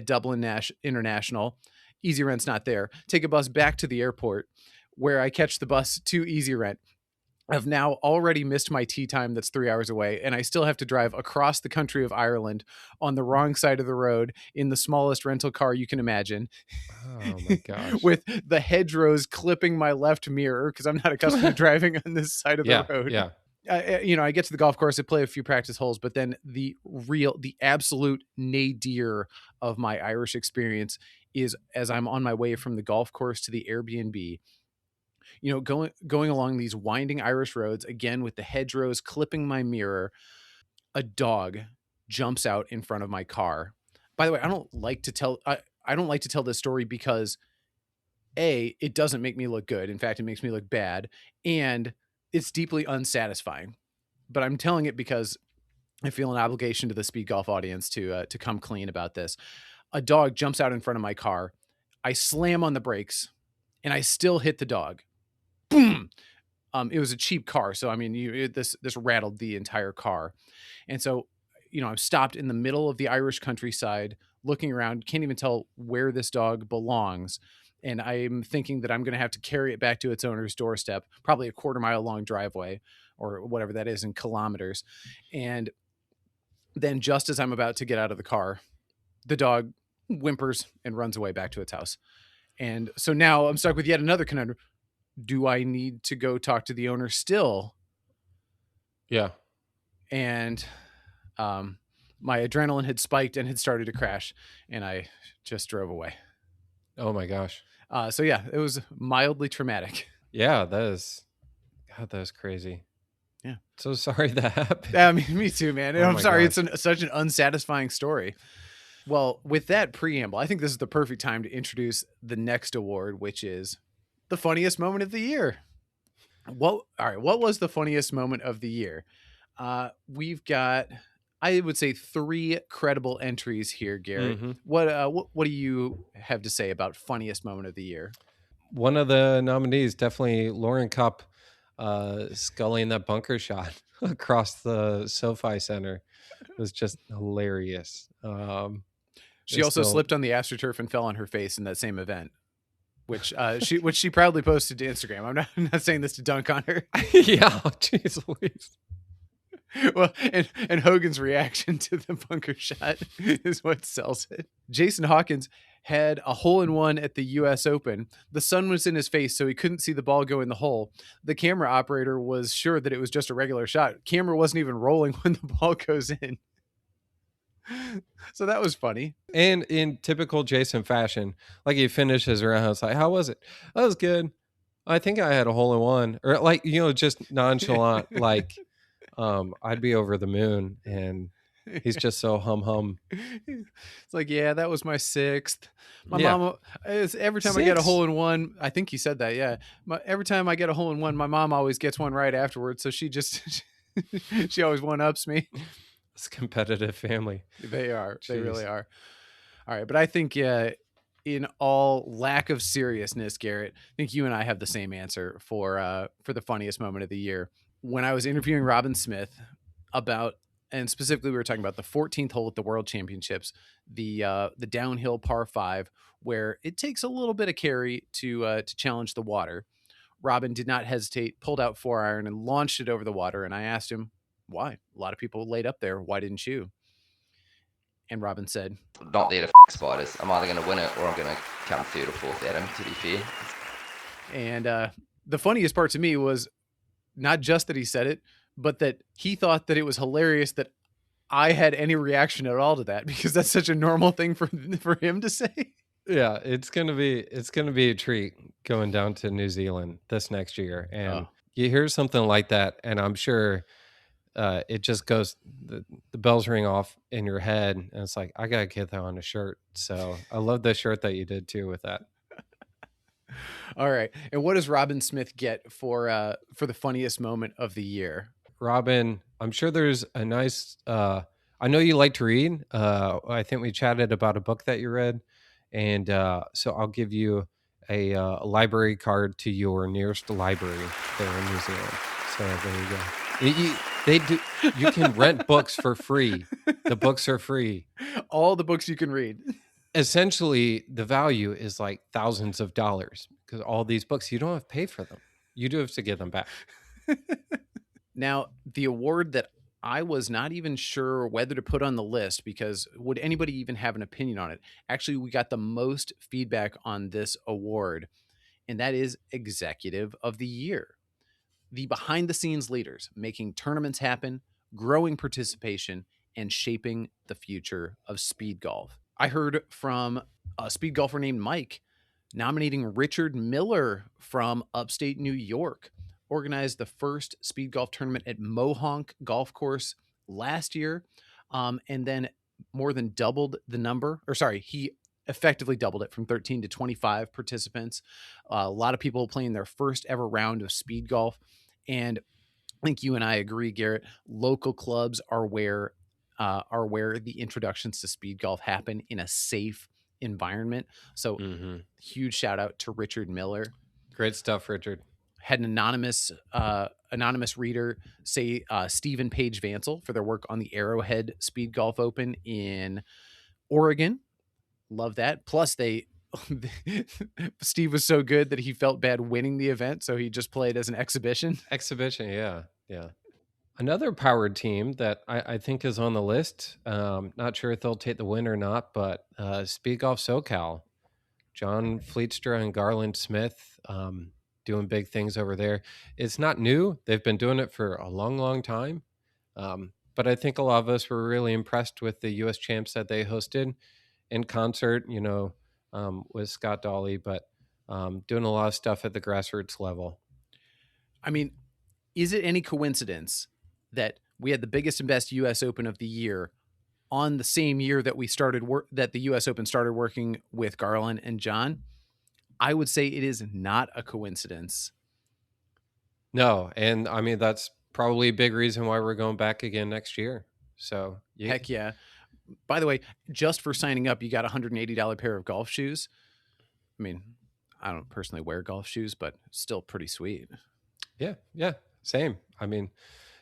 Dublin International. Easy Rent's not there. Take a bus back to the airport, where I catch the bus to Easy Rent. I've now already missed my tee time that's 3 hours away, and I still have to drive across the country of Ireland on the wrong side of the road in the smallest rental car you can imagine. Oh my gosh. With the hedgerows clipping my left mirror because I'm not accustomed to driving on this side of the road. Yeah. I get to the golf course, I play a few practice holes, but then the absolute nadir of my Irish experience is as I'm on my way from the golf course to the Airbnb, going along these winding Irish roads, again with the hedgerows clipping my mirror, a dog jumps out in front of my car. By the way, I don't like to tell this story because A, it doesn't make me look good. In fact, it makes me look bad. And it's deeply unsatisfying, but I'm telling it because I feel an obligation to the speed golf audience to come clean about this. A dog jumps out in front of my car. I slam on the brakes and I still hit the dog. Boom. It was a cheap car. So, I mean, this rattled the entire car. And so, I'm stopped in the middle of the Irish countryside looking around, can't even tell where this dog belongs. And I'm thinking that I'm going to have to carry it back to its owner's doorstep, probably a 1/4 mile long driveway, or whatever that is in kilometers. And then just as I'm about to get out of the car, the dog whimpers and runs away back to its house. And so now I'm stuck with yet another conundrum. Do I need to go talk to the owner still? Yeah. And my adrenaline had spiked and had started to crash, and I just drove away. Oh my gosh. So yeah, it was mildly traumatic. Yeah, that is crazy. Yeah. So sorry that happened. I mean, me too, man. Oh I'm my sorry. gosh. It's such an unsatisfying story. Well, with that preamble, I think this is the perfect time to introduce the next award, which is the funniest moment of the year. All right. What was the funniest moment of the year? We've got, I would say, 3 credible entries here, Garrett. Mhm. What do you have to say about funniest moment of the year? One of the nominees, definitely Lauren Cup, sculling that bunker shot across the SoFi Center was just hilarious. She It's also still, slipped on the AstroTurf and fell on her face in that same event, which she proudly posted to Instagram. I'm not saying this to dunk on her. yeah, jeez Louise. Well, and Hogan's reaction to the bunker shot is what sells it. Jason Hawkins had a hole-in-one at the U.S. Open. The sun was in his face, so he couldn't see the ball go in the hole. The camera operator was sure that it was just a regular shot. Camera wasn't even rolling when the ball goes in. So that was funny. And in typical Jason fashion, like he finishes around, it's like, how was it? That was good. I think I had a hole in one, or like, just nonchalant, like, I'd be over the moon, and he's just so hum. It's like, yeah, that was my 6th. My Yeah. mom, every time I get a 6? hole in one, I think he said that. Yeah. Every time I get a hole in one, my mom always gets one right afterwards. So she just, she always one-ups me. It's a competitive family. They are. They Jeez. really are. All right. But I think, in all lack of seriousness, Garrett, I think you and I have the same answer for the funniest moment of the year. When I was interviewing Robin Smith and specifically we were talking about the 14th hole at the World Championships, the downhill par 5, where it takes a little bit of carry to challenge the water. Robin did not hesitate, pulled out 4-iron and launched it over the water. And I asked him, why? A lot of people laid up there. Why didn't you? And Robin said, not there to spiders. I'm either going to win it or I'm going to come third or fourth at him, to be fair. And the funniest part to me was not just that he said it, but that he thought that it was hilarious that I had any reaction at all to that, because that's such a normal thing for him to say. Yeah, it's gonna be a treat going down to New Zealand this next year, and you hear something like that, and I'm sure it just goes, the bells ring off in your head, and it's like, I gotta get that on a shirt. So I love the shirt that you did too with that. All right, and what does Robin Smith get for the funniest moment of the year? Robin, I'm sure there's a nice. I know you like to read. I think we chatted about a book that you read, and so I'll give you a library card to your nearest library there in New Zealand. So there you go. They do. You can rent books for free. The books are free. All the books you can read. Essentially, the value is like thousands of dollars, because all these books, you don't have to pay for them. You do have to get them back. Now, the award that I was not even sure whether to put on the list, because would anybody even have an opinion on it? Actually, we got the most feedback on this award, and that is Executive of the Year. The behind-the-scenes leaders making tournaments happen, growing participation, and shaping the future of speed golf. I heard from a speed golfer named Mike nominating Richard Miller from upstate New York. Organized the first speed golf tournament at Mohonk Golf Course last year, and then more than doubled the number. Or sorry, he effectively doubled it from 13 to 25 participants. A lot of people playing their first ever round of speed golf. And I think you and I agree, Garrett, local clubs are where the introductions to speed golf happen in a safe environment. So huge shout out to Richard Miller. Great stuff, Richard. Had an anonymous reader say Stephen Page Vansel for their work on the Arrowhead Speed Golf Open in Oregon. Love that. Plus, Steve was so good that he felt bad winning the event, so he just played as an exhibition. Yeah. Yeah. Another powered team that I think is on the list. Not sure if they'll take the win or not, but Speedgolf SoCal, John Fleetstra and Garland Smith, doing big things over there. It's not new; they've been doing it for a long, long time. But I think a lot of us were really impressed with the U.S. champs that they hosted in concert. With Scott Dolly, but doing a lot of stuff at the grassroots level. I mean, is it any coincidence that we had the biggest and best U.S. Open of the year on the same year that that the U.S. Open started working with Garland and John? I would say it is not a coincidence. No, and I mean that's probably a big reason why we're going back again next year. So Heck yeah. By the way, just for signing up, you got a $180 pair of golf shoes. I mean, I don't personally wear golf shoes, but still pretty sweet. Yeah, same. I mean,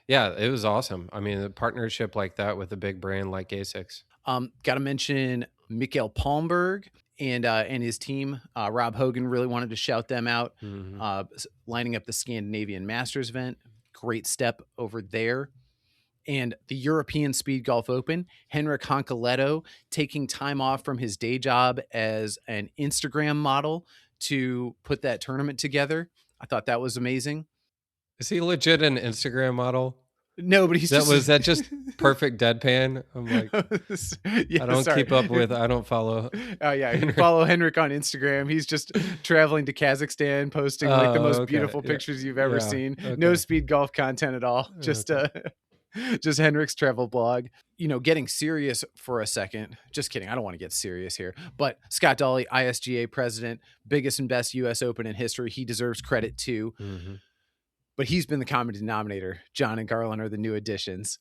yeah, it was awesome. I mean, a partnership like that with a big brand like ASICS. Got to mention Mikhail Palmberg and his team. Rob Hogan really wanted to shout them out, lining up the Scandinavian Masters event. Great step over there. And the European Speed Golf Open, Henrik Honkaletto taking time off from his day job as an Instagram model to put that tournament together. I thought that was amazing. Is he legit an Instagram model? No, but was that just perfect deadpan? I'm like, yeah, I don't keep up with. I don't follow. Oh yeah, you can follow Henrik on Instagram. He's just traveling to Kazakhstan, posting like the most beautiful pictures you've ever seen. Okay. No speed golf content at all. Just just Henrik's travel blog. Getting serious for a second. Just kidding. I don't want to get serious here. But Scott Dolly, ISGA president, biggest and best U.S. Open in history. He deserves credit too. Mm-hmm. But he's been the common denominator. John and Garland are the new additions.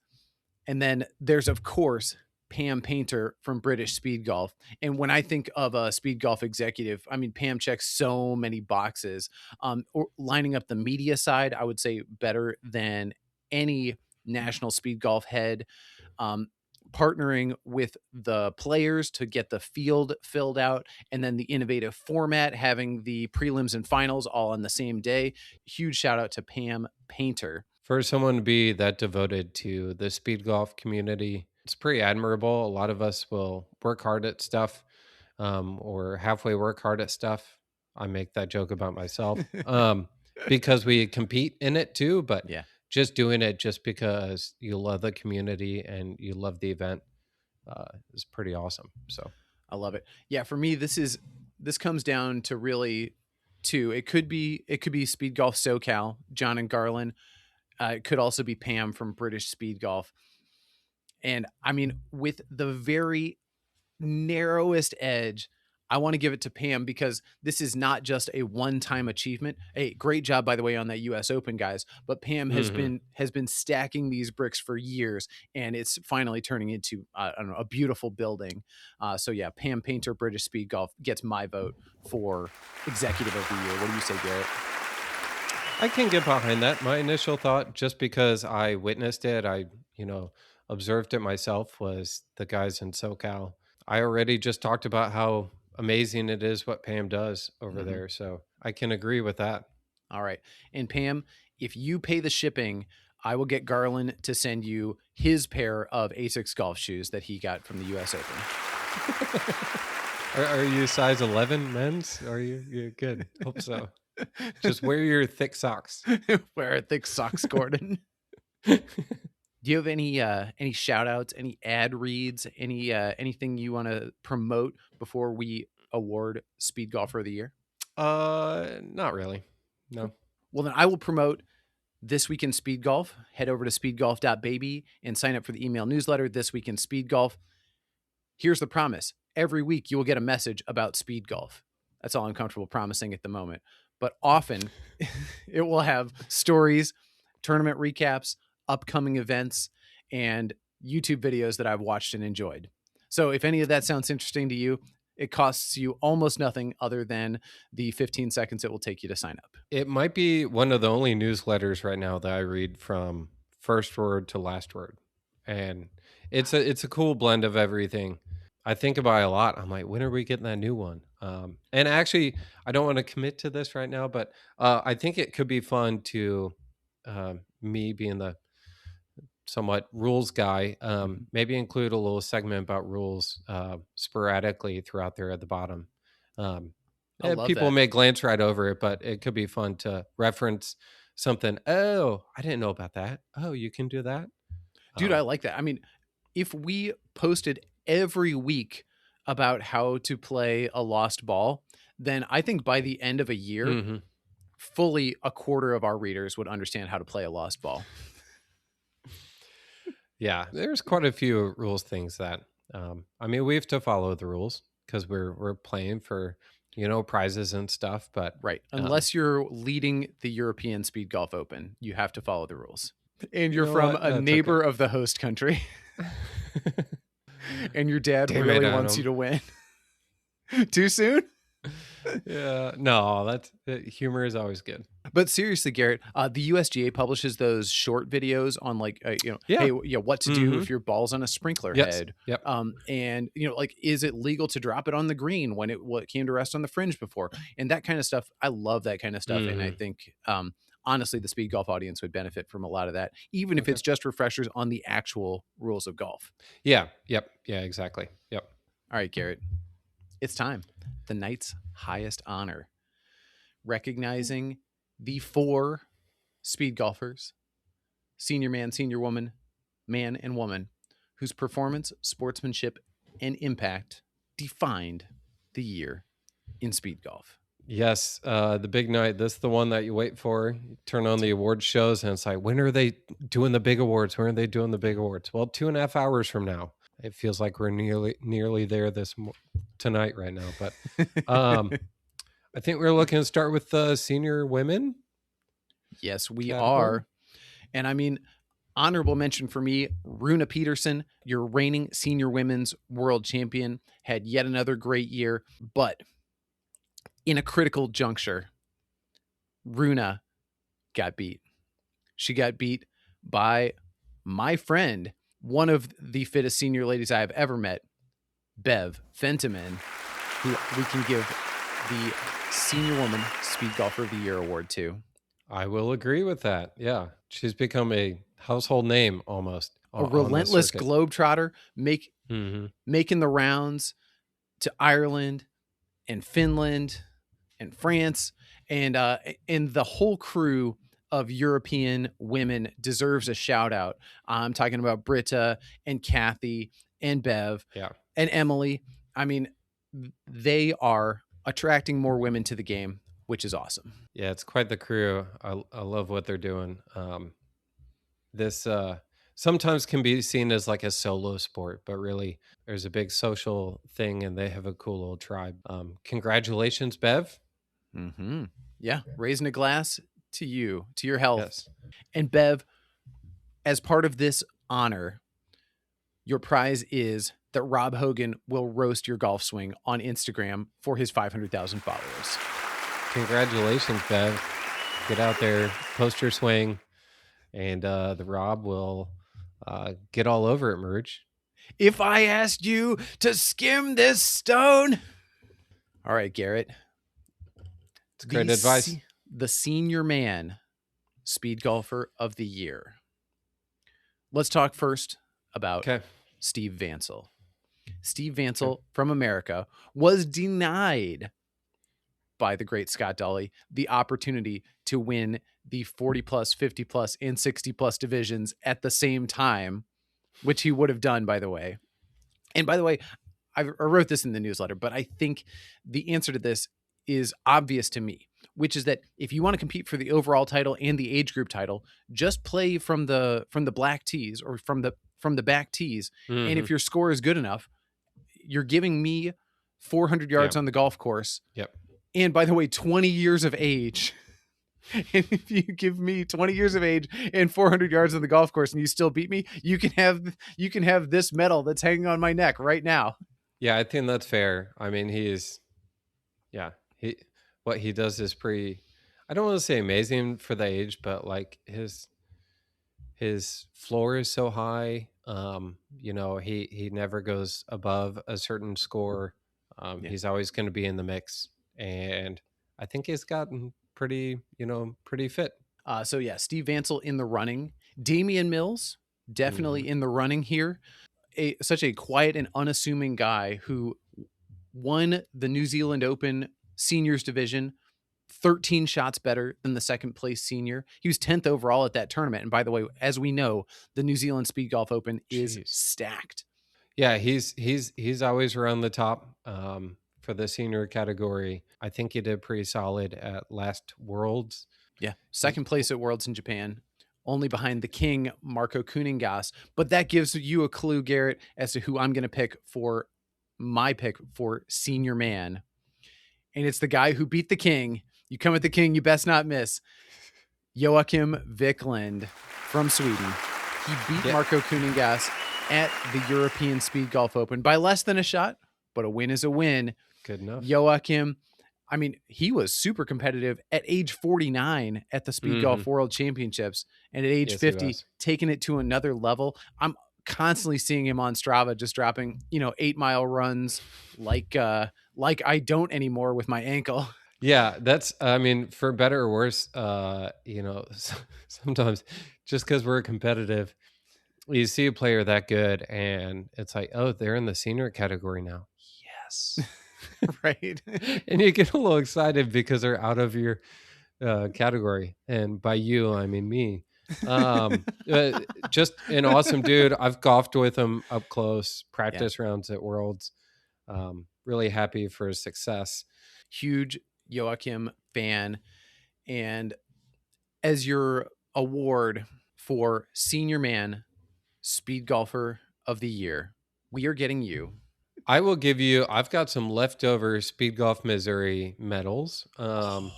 And then there's, of course, Pam Painter from British Speed Golf. And when I think of a speed golf executive, I mean, Pam checks so many boxes. Or lining up the media side, I would say better than any national speed golf head. Partnering with the players to get the field filled out, and then the innovative format, having the prelims and finals all on the same day. Huge shout out to Pam Painter. For someone to be that devoted to the speed golf community, it's pretty admirable. A lot of us will work hard at stuff, or halfway work hard at stuff. I make that joke about myself because we compete in it too, but yeah. Just doing it just because you love the community and you love the event is pretty awesome. So I love it. Yeah, for me, this comes down to really two. It could be Speed Golf SoCal, John and Garland. It could also be Pam from British Speed Golf. And I mean, with the very narrowest edge, I want to give it to Pam because this is not just a one-time achievement. Hey, great job, by the way, on that U.S. Open, guys. But Pam has been stacking these bricks for years, and it's finally turning into a beautiful building. So yeah, Pam Painter, British Speed Golf gets my vote for Executive of the Year. What do you say, Garrett? I can get behind that. My initial thought, just because I witnessed it, I observed it myself, was the guys in SoCal. I already just talked about how amazing it is what Pam does over there. So I can agree with that. All right. And Pam, if you pay the shipping, I will get Garland to send you his pair of ASICS golf shoes that he got from the U.S. Open. Are you size 11 men's? Are you? You're good. Hope so. Just wear your thick socks. Wear thick socks, Gordon. Do you have any shout outs, any ad reads, anything you want to promote before we award Speed Golfer of the Year? Not really. No. Well, then I will promote This Week in Speed Golf. Head over to speedgolf.baby and sign up for the email newsletter, This Week in Speed Golf. Here's the promise. Every week you will get a message about speed golf. That's all I'm comfortable promising at the moment. But often it will have stories, tournament recaps, upcoming events, and YouTube videos that I've watched and enjoyed. So if any of that sounds interesting to you, it costs you almost nothing other than the 15 seconds it will take you to sign up. It might be one of the only newsletters right now that I read from first word to last word. And it's a cool blend of everything. I think about it a lot. I'm like, when are we getting that new one? And actually, I don't want to commit to this right now, but I think it could be fun to me being the somewhat rules guy, Mhm. maybe include a little segment about rules sporadically throughout there at the bottom. Um, I love People that. may glance right over it, but it could be fun to reference something. Oh, I didn't know about that. Oh, you can do that. Dude, I Um, like that. I mean, if we posted every week about how to play a lost ball, then I think by the end of a year, mhm. fully a quarter of our readers would understand how to play a lost ball. Yeah, there's quite a few rules things that I mean, we have to follow the rules because we're playing for prizes and stuff. But Right. um, Unless you're leading the European Speed Golf Open, you have to follow the rules. And you you're know from what? a That's okay. neighbor of the host country, and your dad Damn it, really wants you Adam. to win. Too soon? Yeah, no, that's humor is always good. But seriously, Garrett, the USGA publishes those short videos on like, Yeah. hey, what to do Mm-hmm. if your ball's on a sprinkler Yes. head. Yep. And like, is it legal to drop it on the green when it came to rest on the fringe before? And that kind of stuff. I love that kind of stuff. And I Mm-hmm. think, honestly, the speed golf audience would benefit from a lot of that, even if Okay. it's just refreshers on the actual rules of golf. Yeah. Yep. Yeah. Exactly. Yep. All right, Garrett, it's time. The night's highest honor, recognizing the 4 speed golfers, senior man, senior woman, man, and woman, whose performance, sportsmanship, and impact defined the year in speed golf. Yes. The big night. This is the one that you wait for. You turn on the award shows, and it's like, when are they doing the big awards? When are they doing the big awards? Well, 2.5 hours from now. It feels like we're nearly there tonight right now. But I think we're looking to start with the senior women Yes, we category. are. And I mean, honorable mention for me, Runa Peterson, your reigning senior women's world champion, had yet another great year. But in a critical juncture, Runa got beat. She got beat by my friend, one of the fittest senior ladies I have ever met, Bev Fentiman, who we can give the Senior Woman Speed Golfer of the Year award to. I will agree with that. Yeah. She's become a household name almost A on the relentless circuit. globetrotter, Mm-hmm. making the rounds to Ireland and Finland and France, and the whole crew of European women deserves a shout out. I'm talking about Britta and Kathy and Bev Yeah. and Emily. I mean, they are attracting more women to the game, which is awesome. Yeah, it's quite the crew. I love what they're doing. This sometimes can be seen as like a solo sport, but really there's a big social thing and they have a cool little tribe. Congratulations, Bev. Mm-hmm. Yeah, raising a glass to you, to your health. Yes. And Bev, as part of this honor, your prize is that Rob Hogan will roast your golf swing on Instagram for his 500,000 followers. Congratulations, Bev. Get out there, post your swing, and the Rob will get all over it, Merge. If I asked you to skim this stone. All right, Garrett. It's great advice. The Senior Man Speed Golfer of the Year. Let's talk first about Steve Vansel. Steve Vansel from America was denied by the great Scott Dolly the opportunity to win the 40 plus, 50 plus, and 60 plus divisions at the same time, which he would have done, by the way. And by the way, I wrote this in the newsletter, but I think the answer to this is obvious to me, which is that if you want to compete for the overall title and the age group title, just play from the black tees or from the back tees. Mm-hmm. And if your score is good enough, you're giving me 400 yards on the golf course. Yep. And by the way, 20 years of age. And if you give me 20 years of age and 400 yards on the golf course and you still beat me, you can have this medal that's hanging on my neck right now. Yeah, I think that's fair. I mean, what he does is pretty, I don't want to say amazing for the age, but like his floor is so high. He never goes above a certain score. He's always going to be in the mix, and I think he's gotten pretty fit. So yeah, Steve Vansel in the running. Damian Mills, definitely in the running here. Such a quiet and unassuming guy who won the New Zealand Open seniors division, 13 shots better than the second place senior. He was 10th overall at that tournament. And by the way, as we know, the New Zealand Speed Golf Open is stacked. Yeah, he's always around the top for the senior category. I think he did pretty solid at last Worlds. Yeah, second place at Worlds in Japan, only behind the king, Marco Kuningas. But that gives you a clue, Garrett, as to who I'm going to pick for my pick for senior man. And it's the guy who beat the king. You come at the king, you best not miss. Joachim Wiklund from Sweden. He beat Marco Kuningas at the European Speed Golf Open by less than a shot, but a win is a win. Good enough. Joachim, I mean, he was super competitive at age 49 at the Speed Golf World Championships, and at age 50, taking it to another level. I'm constantly seeing him on Strava just dropping, 8-mile runs like I don't anymore with my ankle. Yeah, that's, I mean, for better or worse, sometimes just because we're competitive, you see a player that good and it's like, oh, they're in the senior category now. Yes. Right. And you get a little excited because they're out of your category. And by you, I mean me. Just an awesome dude. I've golfed with him up close, practice rounds at Worlds. Really happy for his success. Huge Joachim fan. And as your award for Senior Man Speed Golfer of the Year, we are getting you. I will give you, I've got some leftover Speed Golf Missouri medals. I'm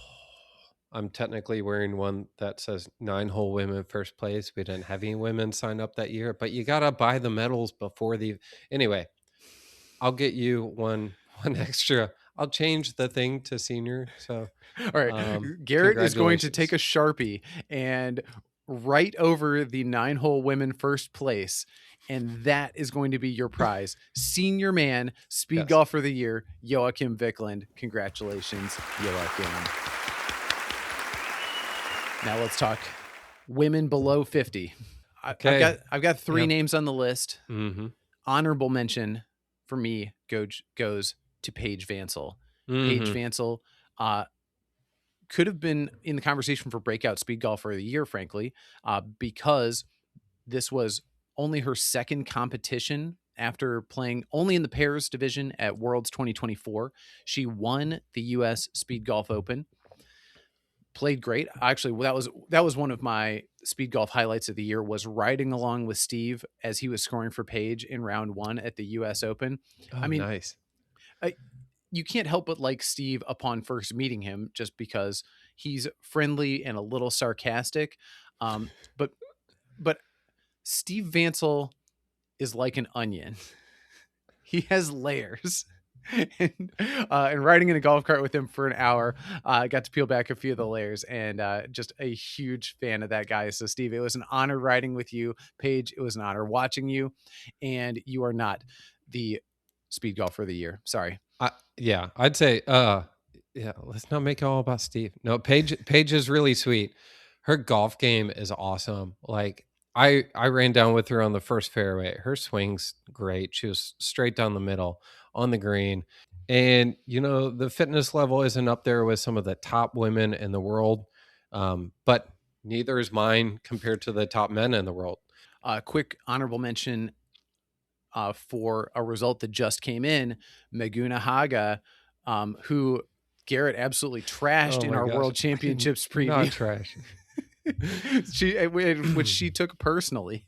technically wearing one that says 9-hole women first place. We didn't have any women sign up that year, but you got to buy the medals before anyway, I'll get you one extra. I'll change the thing to senior. So, all right. Garrett is going to take a Sharpie and write over the 9-hole women first place. And that is going to be your prize. Senior Man, Speed Golfer of the Year, Joachim Wiklund. Congratulations, Joachim. Now let's talk women below 50. Okay. I've got 3 names on the list. Mm-hmm. Honorable mention for me goes to Paige Vansel. Paige Vansel could have been in the conversation for Breakout Speed Golfer of the Year, frankly, because this was only her second competition after playing only in the pairs division at Worlds 2024. She won the U.S. Speed Golf Open. Played great. Actually, that was one of my speed golf highlights of the year, was riding along with Steve as he was scoring for Paige in round 1 at the U.S. Open. Oh, I mean, nice. You can't help but like Steve upon first meeting him, just because he's friendly and a little sarcastic. But Steve Vansel is like an onion. He has layers. And riding in a golf cart with him for an hour, I got to peel back a few of the layers, and just a huge fan of that guy. So Steve, it was an honor riding with you. Paige, it was an honor watching you, and you are not the Speed Golfer of the Year. Sorry. I'd say, let's not make it all about Steve. No, Paige is really sweet. Her golf game is awesome. Like, I ran down with her on the first fairway. Her swing's great. She was straight down the middle on the green. And, the fitness level isn't up there with some of the top women in the world. But neither is mine compared to the top men in the world. Quick honorable mention for a result that just came in, Meguna Haga, who Garrett absolutely trashed in our World Championships preview. Not trash. Which she took personally.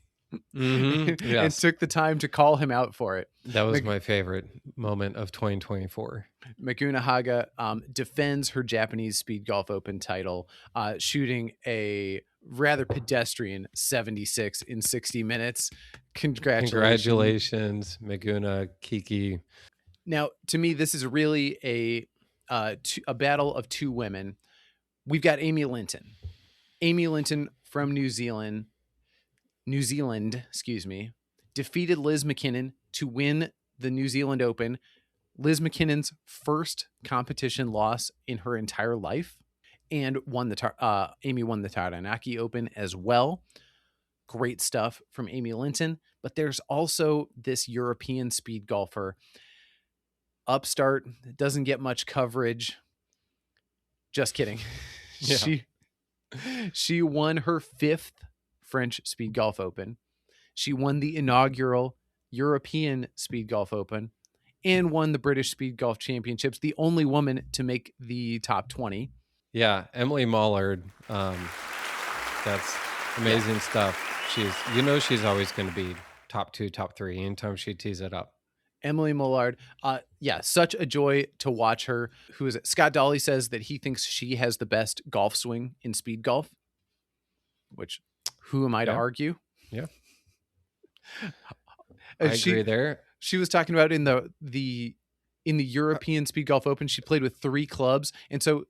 Mm-hmm. Yes. And took the time to call him out for it. That was my favorite moment of 2024. Meguna Haga defends her Japanese Speed Golf Open title, shooting a rather pedestrian 76 in 60 minutes. Congratulations, Meguna, Kiki. Now, to me, this is really a battle of 2 women. We've got Amy Linton. Amy Linton from New Zealand, defeated Liz McKinnon to win the New Zealand Open. Liz McKinnon's first competition loss in her entire life. and Amy won the Taranaki Open as well. Great stuff from Amy Linton. But there's also this European speed golfer, upstart, doesn't get much coverage. Just kidding. Yeah. She won her 5th French Speed Golf Open. She won the inaugural European Speed Golf Open and won the British Speed Golf Championships, the only woman to make the top 20. Yeah, Emily Mollard. That's amazing stuff. She's always going to be top 2, top 3 anytime she tees it up. Emily Mollard, such a joy to watch her. Who is it? Scott Dolly says that he thinks she has the best golf swing in speed golf, which who am I to argue? Yeah. I agree there. She was talking about in the European Speed Golf Open, she played with 3 clubs. And so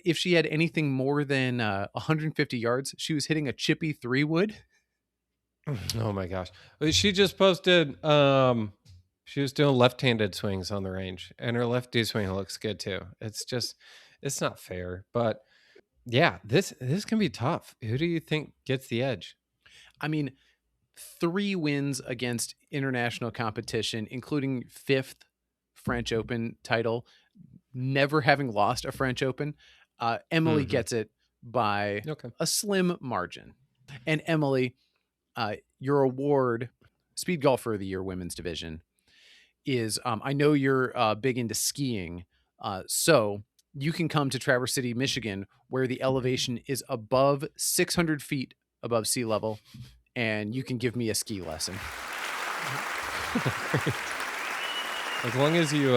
if she had anything more than 150 yards, she was hitting a chippy 3-wood. Oh my gosh. She just posted, she was doing left-handed swings on the range, and her lefty swing looks good too. It's not fair, but yeah, this can be tough. Who do you think gets the edge? I mean, 3 wins against international competition, including 5th French Open title, never having lost a French Open. Emily gets it by a slim margin. And Emily, your award, Speed Golfer of the Year Women's Division, is, I know you're big into skiing, so you can come to Traverse City, Michigan, where the elevation is above 600 feet above sea level, and you can give me a ski lesson. As long as you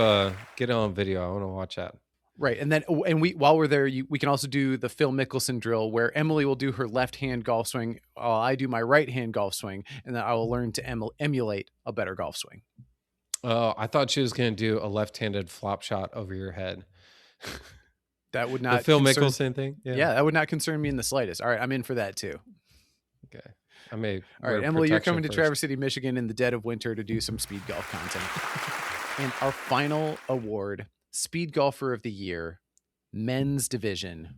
get it on video, I want to watch that. Right. And then, while we're there, we can also do the Phil Mickelson drill, where Emily will do her left-hand golf swing while I do my right-hand golf swing, and then I will learn to emulate a better golf swing. Oh, I thought she was going to do a left-handed flop shot over your head. That would not the Phil Mickelson thing. Yeah, that would not concern me in the slightest. All right, I'm in for that too. Okay. I may. All right, Emily, you're coming to Traverse City, Michigan in the dead of winter to do some speed golf content. And our final award, Speed Golfer of the Year, Men's Division.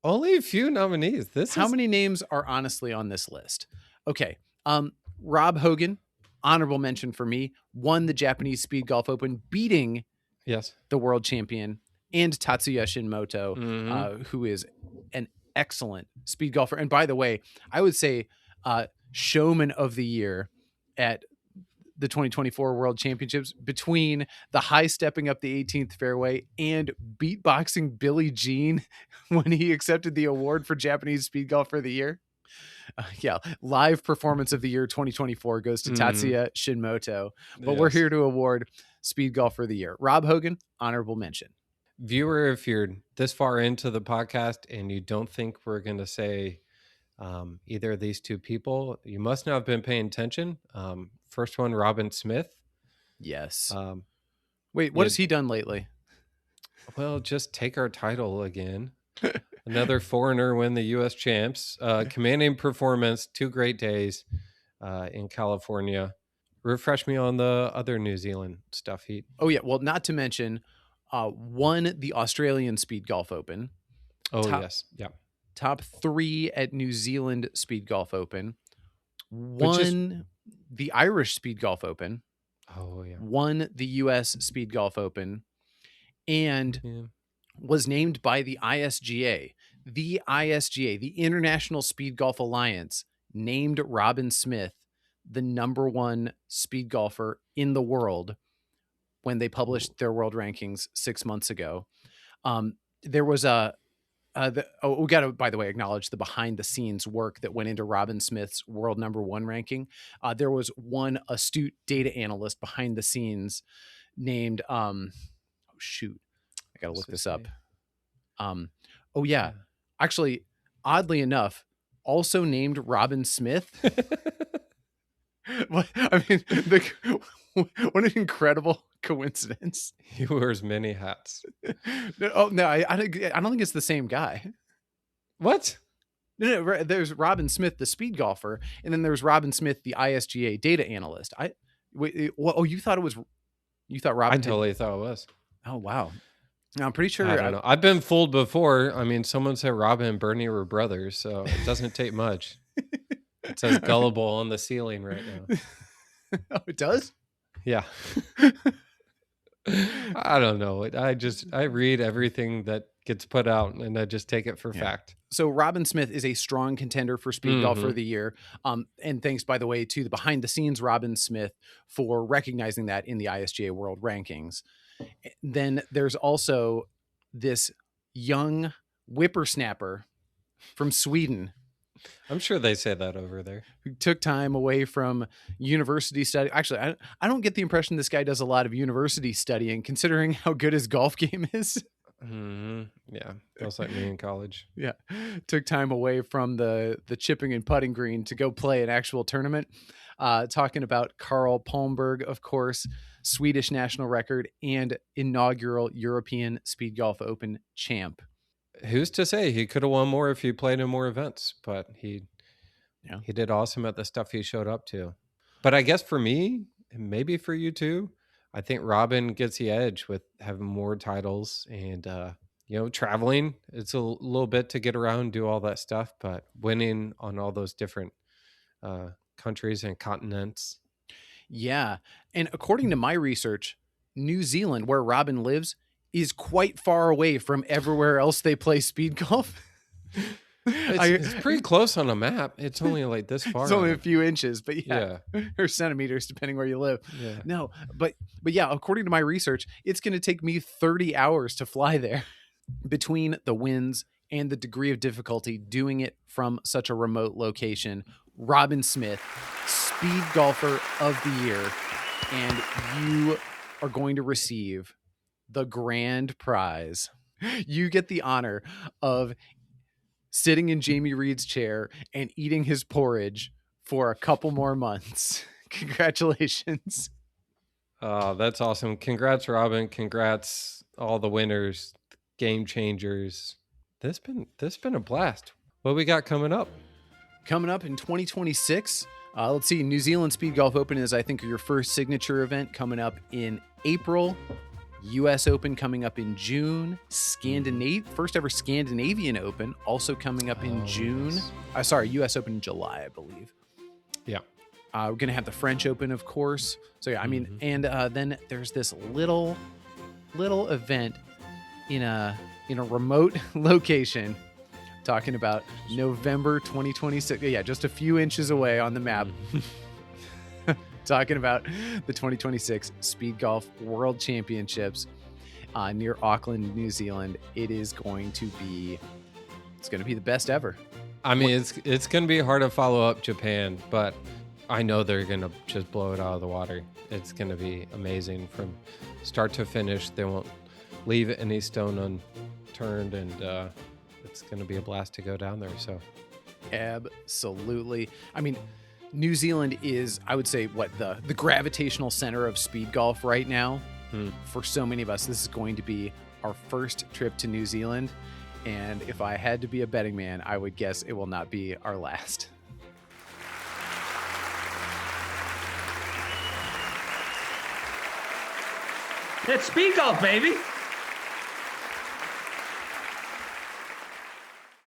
Only a few nominees. How many names are honestly on this list? Okay. Rob Hogan, honorable mention for me, won the Japanese Speed Golf Open, beating the world champion and Tatsuya Shinmoto, who is an excellent speed golfer. And by the way, I would say showman of the year at the 2024 World Championships, between the high stepping up the 18th fairway and beatboxing Billie Jean when he accepted the award for Japanese Speed Golfer of the Year. Live performance of the year 2024 goes to Tatsuya Shinmoto, but we're here to award Speed Golfer of the Year. Rob Hogan, honorable mention. Viewer, if you're this far into the podcast and you don't think we're going to say either of these two people, you must not have been paying attention. First one, Robin Smith. Yes. Wait, what has he done lately? Well, just take our title again. Another foreigner win the U.S. champs. Commanding performance, 2 great days in California. Refresh me on the other New Zealand stuff. Oh, yeah. Well, not to mention, won the Australian Speed Golf Open. Yes. Yeah. Top 3 at New Zealand Speed Golf Open. Won the Irish Speed Golf Open. Oh, yeah. Won the U.S. Speed Golf Open. And was named by the ISGA. The ISGA, the International Speed Golf Alliance, named Robin Smith the #1 speed golfer in the world when they published their world rankings 6 months ago. There was we got to, by the way, acknowledge the behind the scenes work that went into Robin Smith's world #1 ranking. There was one astute data analyst behind the scenes named, I got to look this up. Actually, oddly enough, also named Robin Smith. What an incredible coincidence. He wears many hats. No, I don't think it's the same guy. What? No, there's Robin Smith, the speed golfer, and then there's Robin Smith, the ISGA data analyst. You thought Robin? I totally thought it was. Oh, wow. Now, I'm pretty sure I don't know. I've been fooled before. I mean, someone said Robin and Bernie were brothers, so it doesn't take much. It says gullible on the ceiling right now. Oh, it does? Yeah. I don't know. I read everything that gets put out and I just take it for fact. So Robin Smith is a strong contender for Speed Golfer of the Year. And thanks, by the way, to the behind the scenes Robin Smith for recognizing that in the ISGA World Rankings. Then there's also this young whippersnapper from Sweden. I'm sure they say that over there. Who took time away from university study. Actually, I don't get the impression this guy does a lot of university studying, considering how good his golf game is. Yeah, feels like me in college. Yeah, took time away from the chipping and putting green to go play an actual tournament. Talking about Carl Palmberg, of course, Swedish national record and inaugural European Speed Golf Open champ. Who's to say he could have won more if he played in more events, but he did awesome at the stuff he showed up to. But I guess for me, and maybe for you too, I think Robin gets the edge with having more titles and, traveling. It's a little bit to get around, do all that stuff, but winning on all those different countries and continents. Yeah. And according to my research, New Zealand, where Robin lives, is quite far away from everywhere else they play speed golf. It's pretty close on a map. It's only like this far. It's only a few inches, but or centimeters, depending where you live. Yeah. No, but yeah, according to my research, it's going to take me 30 hours to fly there. Between the winds and the degree of difficulty doing it from such a remote location, Robin Smith, Speed Golfer of the Year, and you are going to receive the grand prize. You get the honor of sitting in Jamie Reed's chair and eating his porridge for a couple more months. Congratulations. Oh, that's awesome. Congrats, Robin. Congrats all the winners, game changers. This been a blast. What we got coming up? Coming up in 2026, let's see. New Zealand Speed Golf Open is, I think, your first signature event coming up in April. U.S. Open coming up in June. First ever Scandinavian Open also coming up in June. Yes. U.S. Open in July, I believe. Yeah. We're going to have the French Open, of course. So, yeah, I mean, and then there's this little event in a remote location, talking about November 2026. Yeah, just a few inches away on the map. Talking about the 2026 Speed Golf World Championships near Auckland, New Zealand. It's going to be the best ever. I mean, it's going to be hard to follow up Japan, but I know they're going to just blow it out of the water. It's going to be amazing from start to finish. They won't leave any stone unturned, and it's going to be a blast to go down there. So, absolutely. I mean, New Zealand is, I would say, the gravitational center of speed golf right now. For so many of us, this is going to be our first trip to New Zealand. And if I had to be a betting man, I would guess it will not be our last. It's speed golf, baby.